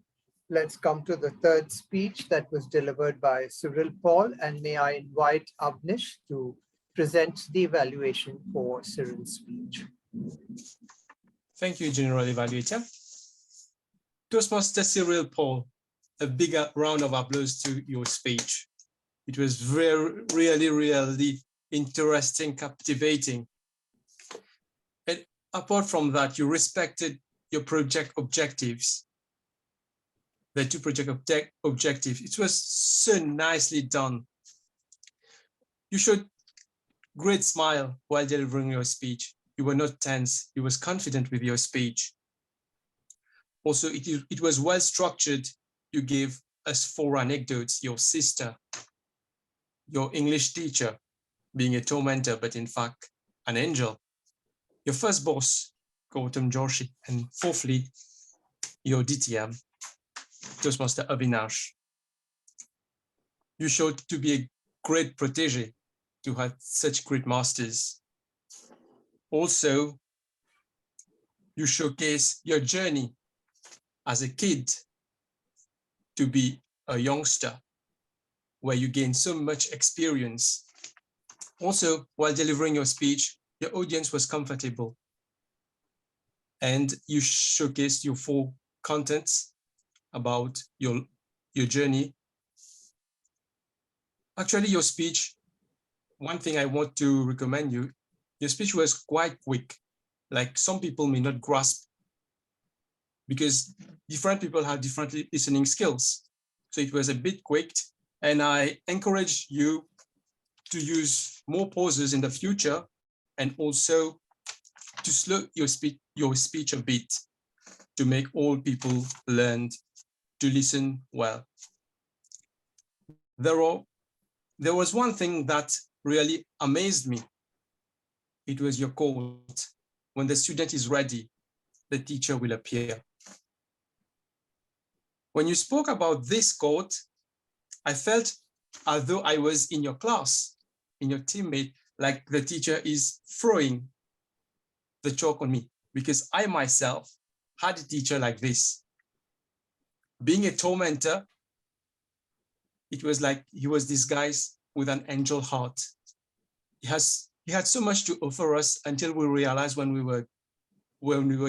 let's come to the third speech that was delivered by Cyril Paul. And may I invite Avnish to present the evaluation for Cyril's speech. Thank you, General Evaluator. Toastmaster Cyril Paul, a bigger round of applause to your speech. It was really interesting, captivating. And apart from that, you respected your project objectives. The 2 project objectives. It was so nicely done. You showed great smile while delivering your speech. You were not tense. You was confident with your speech. Also, it was well structured. You gave us 4 anecdotes. Your sister, your English teacher, being a tormentor, but in fact, an angel. Your first boss, Gautam Joshi, and fourthly, your DTM, Toastmaster Avinash. You showed to be a great protege to have such great masters. Also, you showcase your journey as a kid to be a youngster, where you gain so much experience. Also, while delivering your speech, your audience was comfortable. And you showcased your 4 contents about your journey. Actually, your speech, one thing I want to recommend you, your speech was quite quick. Like some people may not grasp because different people have different listening skills. So it was a bit quick, and I encourage you to use more pauses in the future and also to slow your speech a bit to make all people learn to listen well. There was one thing that really amazed me. It was your quote, when the student is ready, the teacher will appear. When you spoke about this quote, I felt as though I was in your class, in your teammate, like the teacher is throwing the chalk on me, because I myself had a teacher like this. Being a tormentor, it was like he was disguised with an angel heart. He had so much to offer us until we realized when we were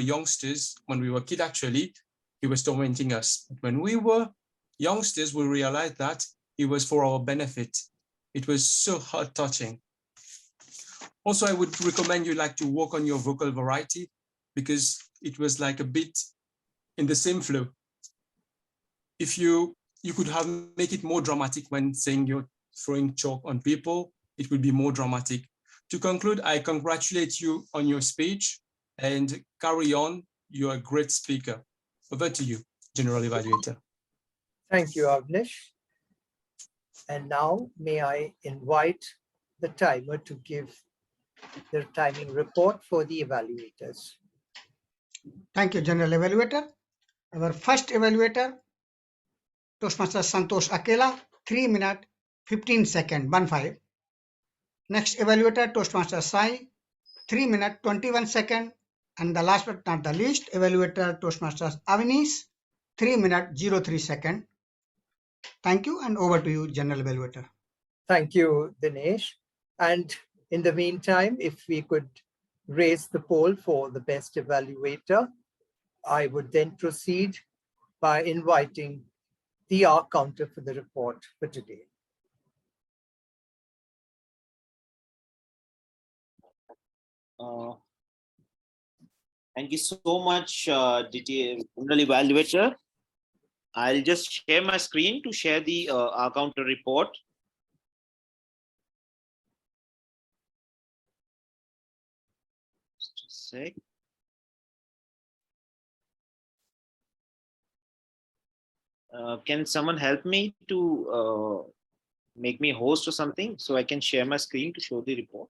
youngsters, when we were kids actually, he was tormenting us. But when we were youngsters, we realized that it was for our benefit. It was so heart-touching. Also, I would recommend you like to work on your vocal variety because it was like a bit in the same flow. If you could have make it more dramatic when saying you're throwing chalk on people, it would be more dramatic. To conclude, I congratulate you on your speech and carry on. You're a great speaker. Over to you, General Evaluator. Thank you, Avnish. And now may I invite the timer to give their timing report for the evaluators. Thank you, General Evaluator. Our first evaluator, Toastmaster Santosh Akela, 3 minutes, 15 seconds, 15. Next evaluator, Toastmaster Sai, 3 minutes, 21 seconds. And the last but not the least, evaluator, Toastmasters Avnish, 3 minutes, 03 seconds. Thank you, and over to you, General Evaluator. Thank you, Dinesh. And in the meantime, if we could raise the poll for the best evaluator, I would then proceed by inviting the R counter for the report for today. Thank you so much, General Evaluator. I'll just share my screen to share the R counter report. Just a sec. Can someone help me to make me host or something so I can share my screen to show the report?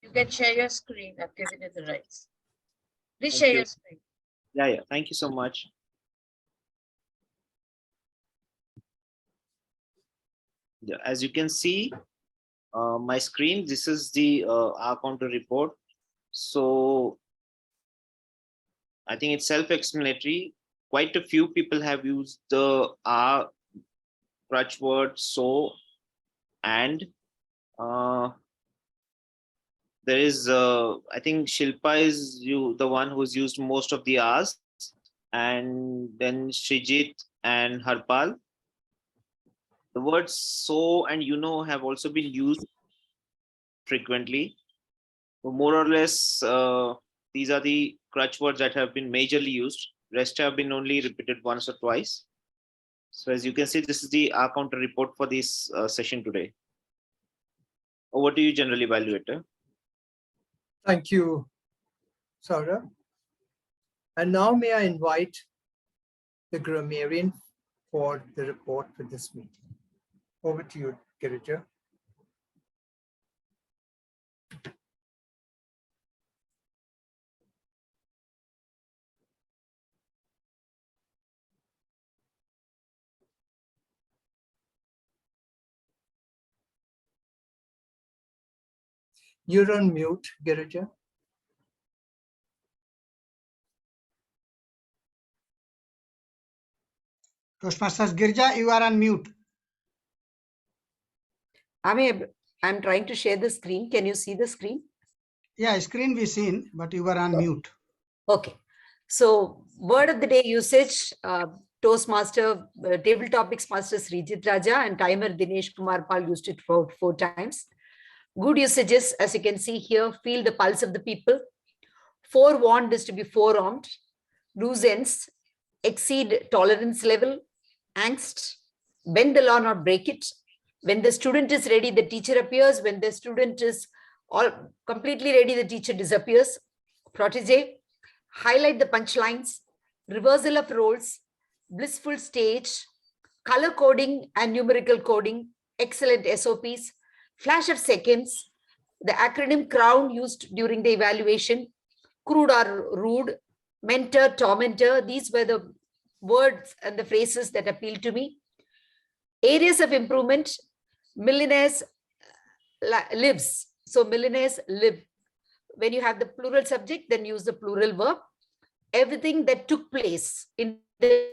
You can share your screen. I've given you the rights. Please share your screen. Yeah. Thank you so much. Yeah, as you can see, my screen, this is the R counter report. So I think it's self-explanatory. Quite a few people have used the R crutch word, so, and there is, I think Shilpa is the one who's used most of the R's, and then Shrijit and Harpal. The words so and have also been used frequently. So more or less, these are the crutch words that have been majorly used. Rest have been only repeated once or twice. So as you can see, this is the R counter report for this session today. Over to you, General Evaluator. Thank you, Saurabh. And now may I invite the grammarian for the report for this meeting. Over to you, Girija. You're on mute, Girija. Toastmasters Girija, you are on mute. I'm trying to share the screen. Can you see the screen? Yeah, screen we seen, but you are on mute. Okay. So word of the day usage, Toastmaster, Table Topics Master Srijit Raja and timer Dinesh Kumar Pal used it for 4 times. Good usages, as you can see here, feel the pulse of the people. Forewarned is to be forearmed. Loose ends, exceed tolerance level, angst, bend the law, not break it. When the student is ready, the teacher appears. When the student is all completely ready, the teacher disappears. Protege, highlight the punchlines, reversal of roles, blissful stage, color coding and numerical coding, excellent SOPs, flash of seconds, the acronym CROWN used during the evaluation, crude or rude, mentor, tormentor. These were the words and the phrases that appealed to me. Areas of improvement, millionaires lives. So millionaires live. When you have the plural subject, then use the plural verb. Everything that took place in the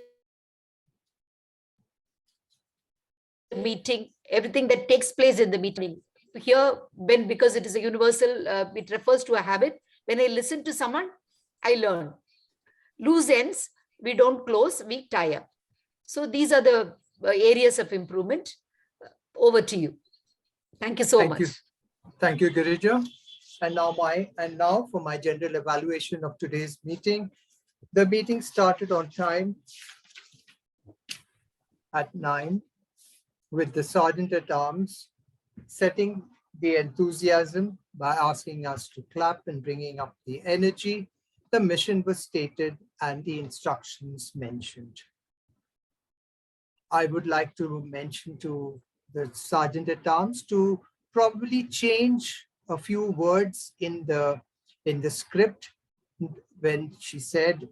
meeting, everything that takes place in the meeting. Here, because it is a universal, it refers to a habit. When I listen to someone, I learn. Loose ends, we don't close, we tie up. So these are the areas of improvement. Over to you. Thank you so much. Thank you, Girija. And now for my general evaluation of today's meeting. The meeting started on time at 9 with the Sergeant at Arms setting the enthusiasm by asking us to clap and bringing up the energy. The mission was stated and the instructions mentioned. I would like to mention to the Sergeant at Arms to probably change a few words in the script when she said,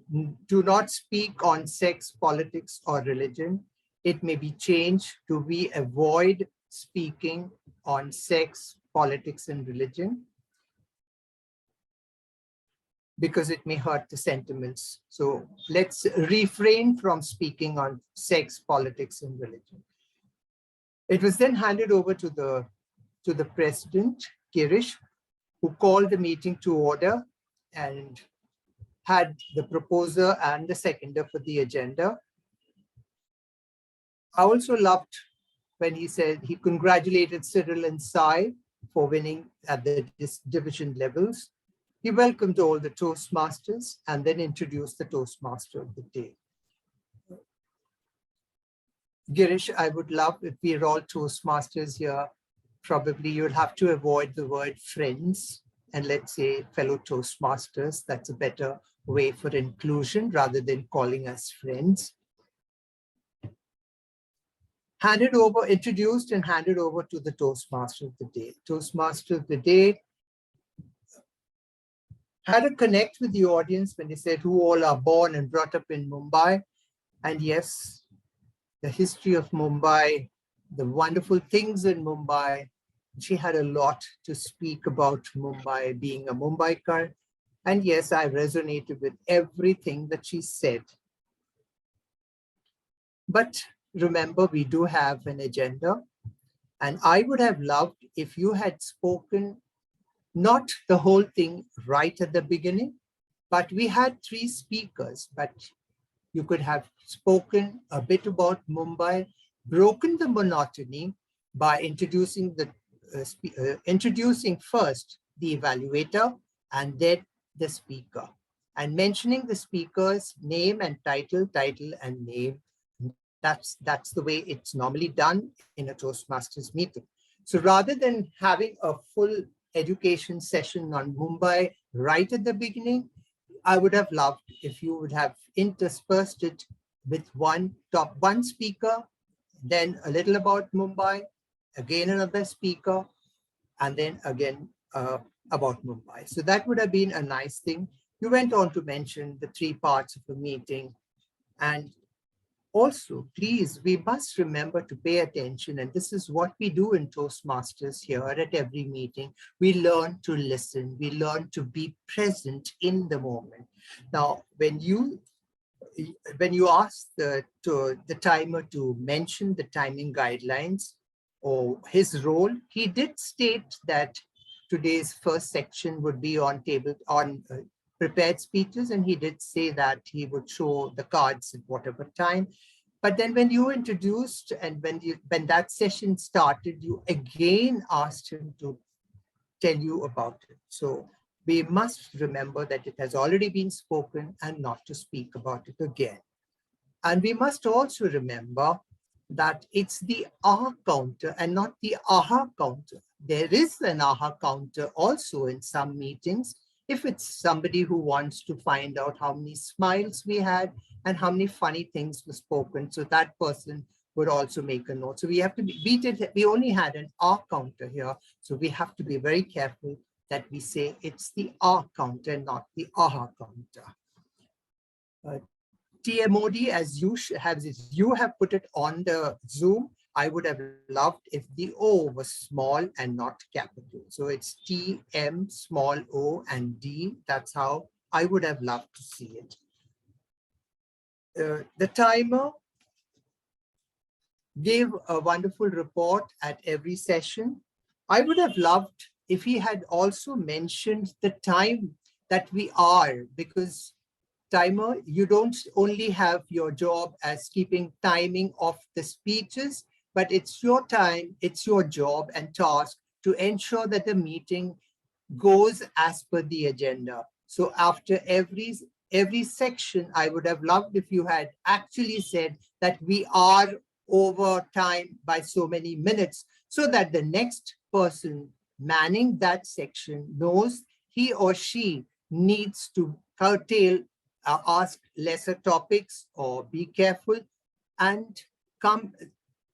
do not speak on sex, politics, or religion. It may be changed to we avoid speaking on sex, politics, and religion because it may hurt the sentiments. So let's refrain from speaking on sex, politics, and religion. It was then handed over to the President, Girish, who called the meeting to order and had the proposer and the seconder for the agenda. I also loved when he said he congratulated Cyril and Sai for winning at the division levels. He welcomed all the Toastmasters and then introduced the Toastmaster of the day. Girish, I would love if we're all Toastmasters here. Probably you'll have to avoid the word friends and let's say fellow Toastmasters. That's a better way for inclusion rather than calling us friends. Introduced and handed over to the Toastmaster of the day. Toastmaster of the day had a connect with the audience when they said who all are born and brought up in Mumbai. And yes, the history of Mumbai, the wonderful things in Mumbai. She had a lot to speak about Mumbai, being a Mumbaikar. And yes, I resonated with everything that she said. But remember, we do have an agenda. And I would have loved if you had spoken not the whole thing right at the beginning, but we had 3 speakers, but you could have spoken a bit about Mumbai, broken the monotony by introducing first the evaluator and then the speaker, and mentioning the speaker's name and title and name. That's the way it's normally done in a Toastmasters meeting. So rather than having a full education session on Mumbai right at the beginning, I would have loved if you would have interspersed it with one speaker, then a little about Mumbai, again another speaker, and then again about Mumbai. So that would have been a nice thing. You went on to mention the 3 parts of the meeting. And also, please, we must remember to pay attention. And this is what we do in Toastmasters here at every meeting. We learn to listen. We learn to be present in the moment. Now, when you ask the timer to mention the timing guidelines or his role, he did state that today's first section would be on prepared speeches, and he did say that he would show the cards at whatever time. But then when you introduced and when that session started, you again asked him to tell you about it. So we must remember that it has already been spoken and not to speak about it again. And we must also remember that it's the aha counter and not the aha counter. There is an aha counter also in some meetings. If it's somebody who wants to find out how many smiles we had and how many funny things were spoken, so that person would also make a note. So we have to beat it. We only had an R counter here. So we have to be very careful that we say it's the R counter, not the AHA counter. TMOD, as you have put it on the Zoom, I would have loved if the O was small and not capital. So it's TM, small O, and D. That's how I would have loved to see it. The timer gave a wonderful report at every session. I would have loved if he had also mentioned the time that we are, because timer, you don't only have your job as keeping timing of the speeches, but it's your time, it's your job and task to ensure that the meeting goes as per the agenda. So after every section, I would have loved if you had actually said that we are over time by so many minutes, so that the next person manning that section knows he or she needs to curtail, ask lesser topics or be careful and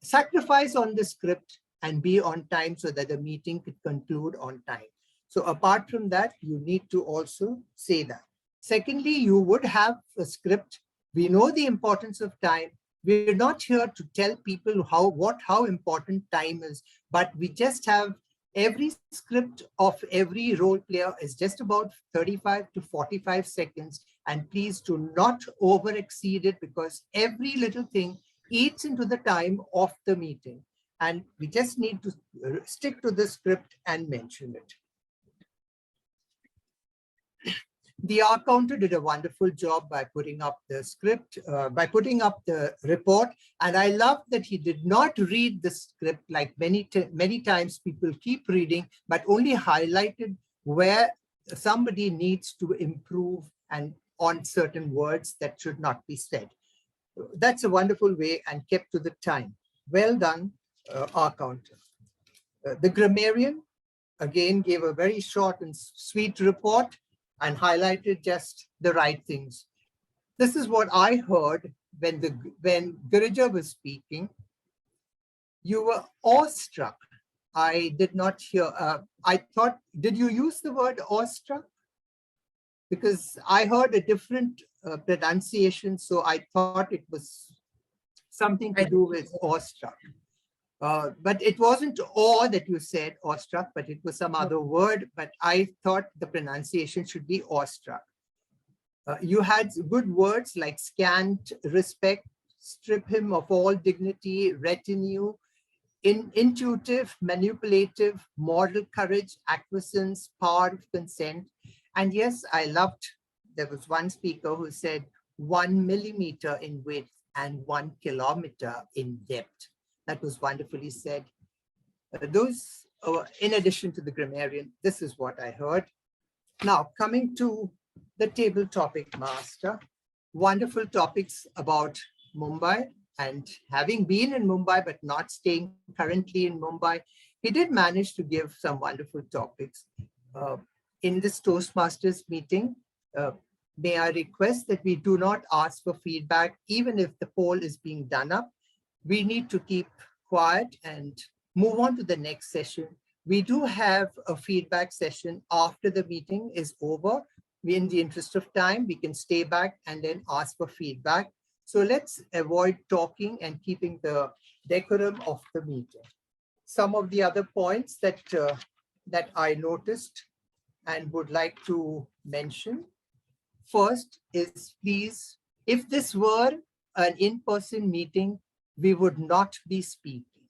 sacrifice on the script and be on time so that the meeting could conclude on time. So apart from that, you need to also say that. Secondly, you would have a script. We know the importance of time. We're not here to tell people how important time is, but we just have every script of every role player is just about 35 to 45 seconds. And please do not over exceed it, because every little thing eats into the time of the meeting. And we just need to stick to the script and mention it. The R counter did a wonderful job by putting up the script, by putting up the report. And I love that he did not read the script like many times people keep reading, but only highlighted where somebody needs to improve and on certain words that should not be said. That's a wonderful way and kept to the time. Well done, R counter. The grammarian, again, gave a very short and sweet report and highlighted just the right things. This is what I heard when Girija was speaking. You were awestruck. I did not hear, I thought, did you use the word awestruck? Because I heard a different pronunciation, so I thought it was something to do with awestruck. But it wasn't awe that you said, awestruck, but it was some other word. But I thought the pronunciation should be awestruck. You had good words like scant respect, strip him of all dignity, retinue, intuitive, manipulative, moral courage, acquiescence, power of consent. And yes, I loved, there was one speaker who said 1 millimeter in width and 1 kilometer in depth. That was wonderfully said. Those, in addition to the grammarian, this is what I heard. Now, coming to the table topic master, wonderful topics about Mumbai, and having been in Mumbai, but not staying currently in Mumbai, he did manage to give some wonderful topics. In this Toastmasters meeting, may I request that we do not ask for feedback, even if the poll is being done up. We need to keep quiet and move on to the next session. We do have a feedback session after the meeting is over. In the interest of time, we can stay back and then ask for feedback. So let's avoid talking and keeping the decorum of the meeting. Some of the other points that, that I noticed and would like to mention. First is, please, if this were an in-person meeting, we would not be speaking.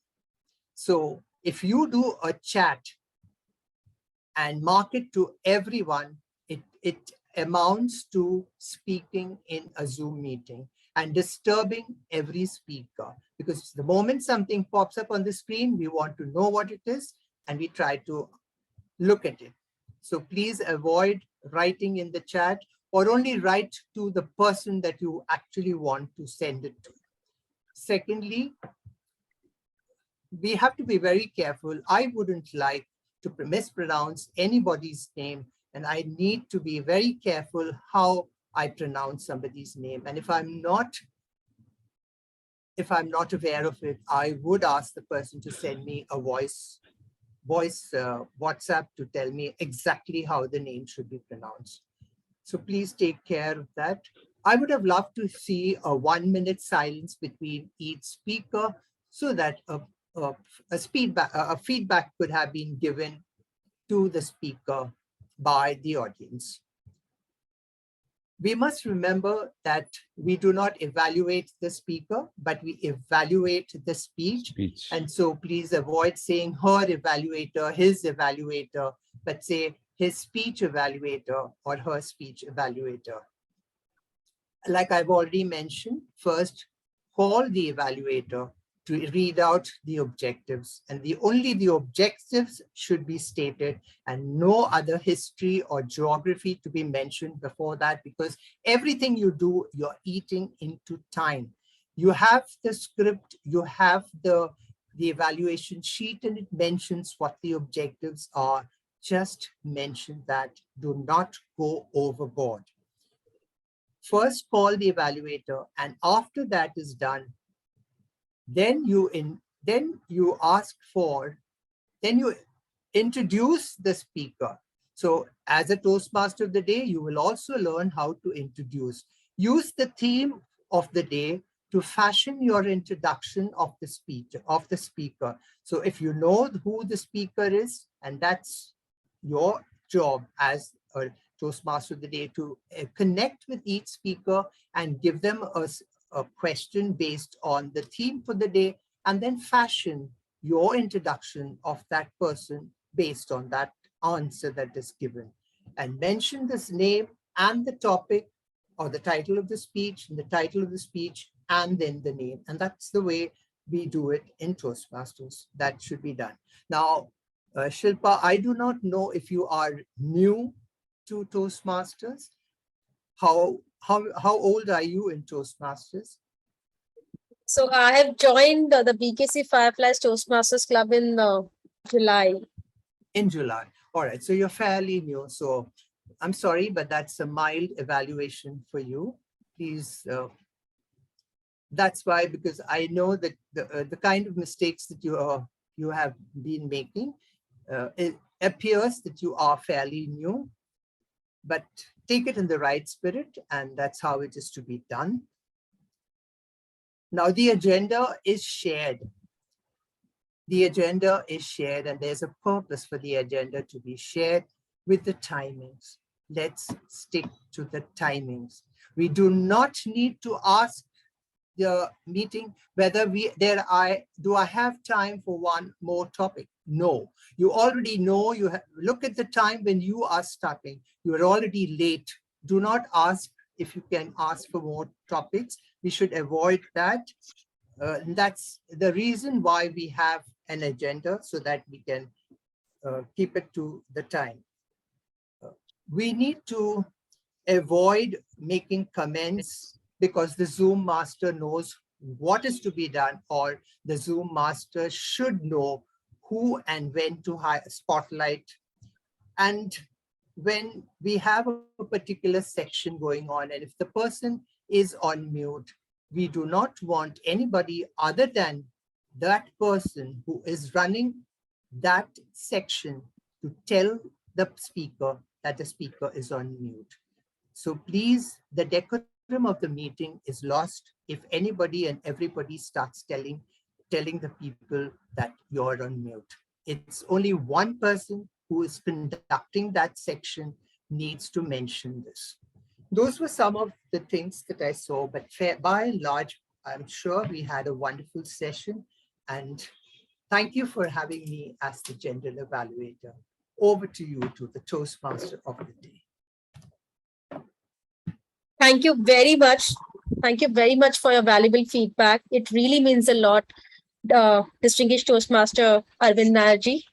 So if you do a chat and mark it to everyone, it amounts to speaking in a Zoom meeting and disturbing every speaker. Because the moment something pops up on the screen, we want to know what it is and we try to look at it. So please avoid writing in the chat, or only write to the person that you actually want to send it to. Secondly, we have to be very careful. I wouldn't like to mispronounce anybody's name, and I need to be very careful how I pronounce somebody's name. And if I'm not aware of it, I would ask the person to send me a voice WhatsApp to tell me exactly how the name should be pronounced. So please take care of that. I would have loved to see a 1 minute silence between each speaker so that a feedback could have been given to the speaker by the audience. We must remember that we do not evaluate the speaker, but we evaluate the speech. And so please avoid saying her evaluator, his evaluator, but say his speech evaluator or her speech evaluator. Like I've already mentioned, first call the evaluator to read out the objectives, and only the objectives should be stated and no other history or geography to be mentioned before that, because everything you do, you're eating into time. You have the script, you have the evaluation sheet, and it mentions what the objectives are. Just mention that. Do not go overboard. First call the evaluator, and after that is done, then you introduce the speaker. So as a Toastmaster of the day, you will also learn how to introduce. Use the theme of the day to fashion your introduction of the speaker. So if you know who the speaker is, and that's your job as a Toastmaster of the day, to connect with each speaker and give them a question based on the theme for the day, and then fashion your introduction of that person based on that answer that is given. And mention this name and the topic or the title of the speech, and the title of the speech, and then the name. And that's the way we do it in Toastmasters. That should be done. Now, Shilpa, I do not know if you are new to Toastmasters. How old are you in Toastmasters? So I have joined the BKC Fireflies Toastmasters Club in July. In July. All right. So you're fairly new. So I'm sorry, but that's a mild evaluation for you. Please. That's why, because I know that the kind of mistakes that you have been making, it appears that you are fairly new, but take it in the right spirit, and that's how it is to be done. Now, the agenda is shared. The agenda is shared, and there's a purpose for the agenda to be shared with the timings. Let's stick to the timings. We do not need to ask the meeting whether do I have time for one more topic? No, you already know. Look at the time when you are starting. You are already late. Do not ask if you can ask for more topics. We should avoid that. That's the reason why we have an agenda, so that we can keep it to the time. We need to avoid making comments, because the Zoom master knows what is to be done, or the Zoom master should know who and when to spotlight. And when we have a particular section going on, and if the person is on mute, we do not want anybody other than that person who is running that section to tell the speaker that the speaker is on mute. So please, the decorum of the meeting is lost if anybody and everybody starts telling the people that you're on mute. It's only one person who is conducting that section needs to mention this. Those were some of the things that I saw, but by and large, I'm sure we had a wonderful session, and thank you for having me as the general evaluator. Over to you, to the Toastmaster of the day. Thank you very much. Thank you very much for your valuable feedback. It really means a lot, distinguished Toastmaster Arvind Nairji.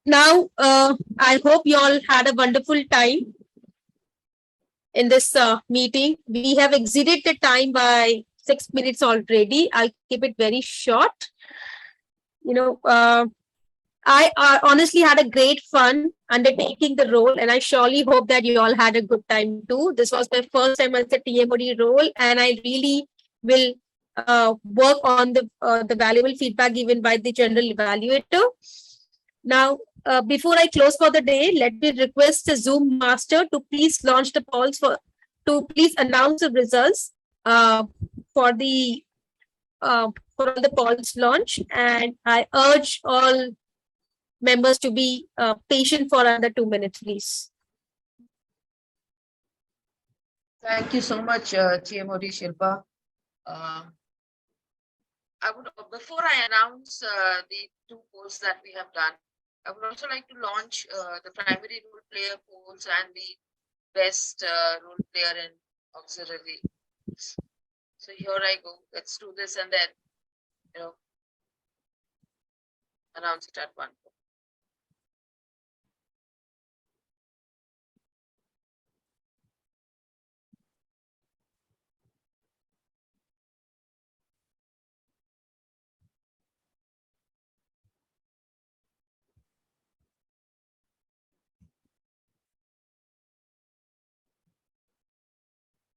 Now, I hope you all had a wonderful time in this meeting. We have exceeded the time by 6 minutes already. I'll keep it very short. I honestly had a great fun undertaking the role, and I surely hope that you all had a good time too. This was my first time as the TMOD role, and I really will work on the valuable feedback given by the general evaluator. Now, before I close for the day, let me request the Zoom master to please launch the polls to please announce the results for the polls launch, and I urge all members to be patient for another 2 minutes, please. Thank you so much, TMOD Shilpa. I would, before I announce the 2 polls that we have done, I would also like to launch the primary role player polls and the best role player in auxiliary. So here I go. Let's do this and then, announce it at one.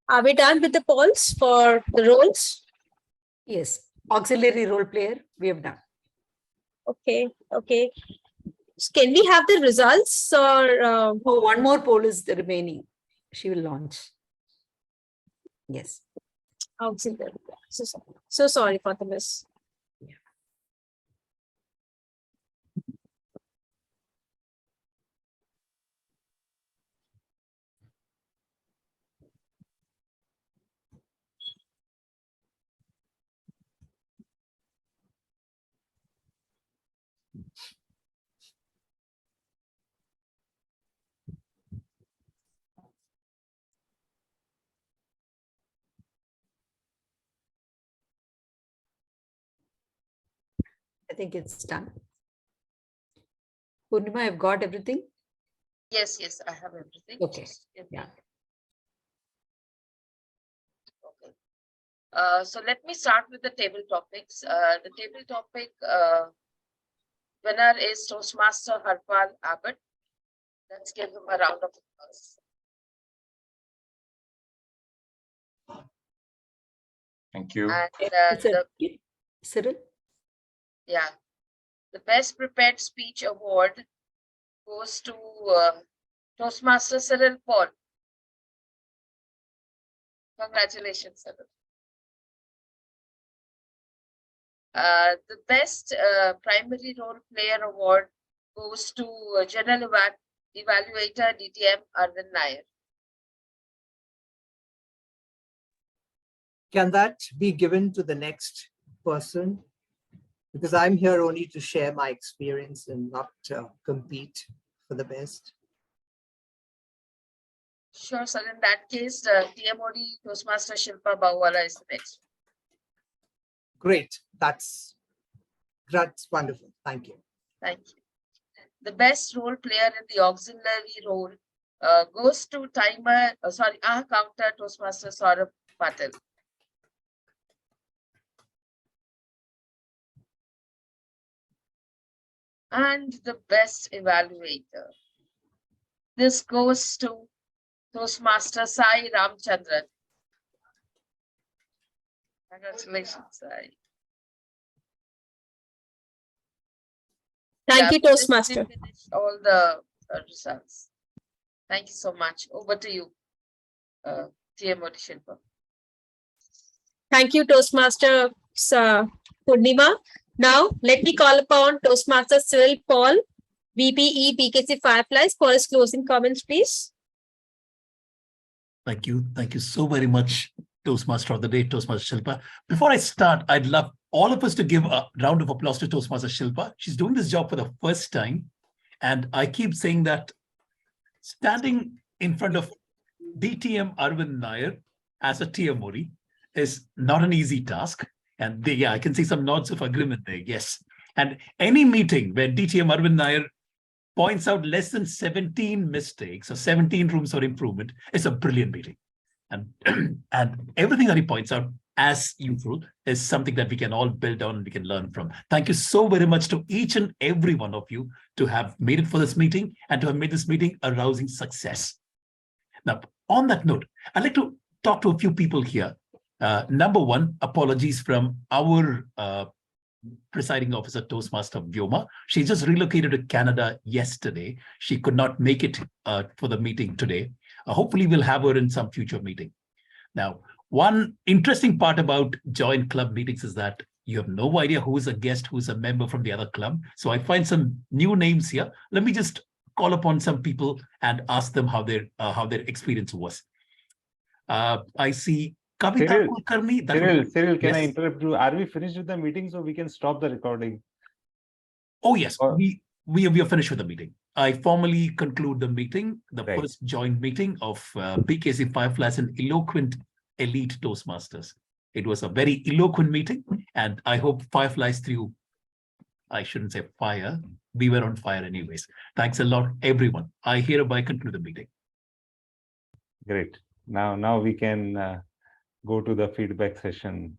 Are we done with the polls for the roles? Yes, auxiliary role player, we have done. Okay, okay. Can we have the results or? Oh, one more poll is the remaining. She will launch. Yes. Auxiliary. So sorry for the miss. I think it's done. Purnima, I've got everything. Yes, yes, I have everything. Okay. Just give me- Yeah. Okay. So let me start with the table topics. The table topic winner is Toastmaster Harpal Abbott. Let's give him a round of applause. Thank you. And Cyril? yeah, the best prepared speech award goes to Toastmaster Cyril Paul. Congratulations, Cyril. The best primary role player award goes to General Evaluator DTM Arvind Nair. Can that be given to the next person? Because I'm here only to share my experience and not compete for the best. Sure, sir. In that case, TMOD Toastmaster Shilpa Bhauwala is the next. Great. That's wonderful. Thank you. Thank you. The best role player in the auxiliary role goes to our counter Toastmaster Saurabh Patel. And the best evaluator. This goes to Toastmaster Sai Ramchandran. Congratulations, Sai. Thank you, Toastmaster. We finished all the results. Thank you so much. Over to you, TMOD Shilpa. Thank you, Toastmaster Purnima. Now, let me call upon Toastmaster Cyril Paul, VPE BKC Fireflies, for his closing comments, please. Thank you. Thank you so very much, Toastmaster of the Day, Toastmaster Shilpa. Before I start, I'd love all of us to give a round of applause to Toastmaster Shilpa. She's doing this job for the first time. And I keep saying that standing in front of DTM Arvind Nair as a TMOD is not an easy task. And yeah, I can see some nods of agreement there. Yes. And any meeting where DTM Arvind Nair points out less than 17 mistakes or 17 rooms for improvement, it's a brilliant meeting. And, and everything that he points out as usual is something that we can all build on and we can learn from. Thank you so very much to each and every one of you to have made it for this meeting and to have made this meeting a rousing success. Now, on that note, I'd like to talk to a few people here. Number one, apologies from our presiding officer, Toastmaster Vyoma. She just relocated to Canada yesterday. She could not make it for the meeting today. Hopefully, we'll have her in some future meeting. Now, one interesting part about joint club meetings is that you have no idea who is a guest, who is a member from the other club. So I find some new names here. Let me just call upon some people and ask them how their experience was. I see Kavita Cyril, Kulkarni. Cyril, can I Yes. interrupt you? Are we finished with the meeting so we can stop the recording? Oh, yes, Or- we are finished with the meeting. I formally conclude the meeting, the Right. first joint meeting of BKC Fireflies and Eloquent Elite Toastmasters. It was a very eloquent meeting, and I hope Fireflies threw, I shouldn't say fire, we were on fire anyways. Thanks a lot, everyone. I hereby conclude the meeting. Great. Now we can go to the feedback session.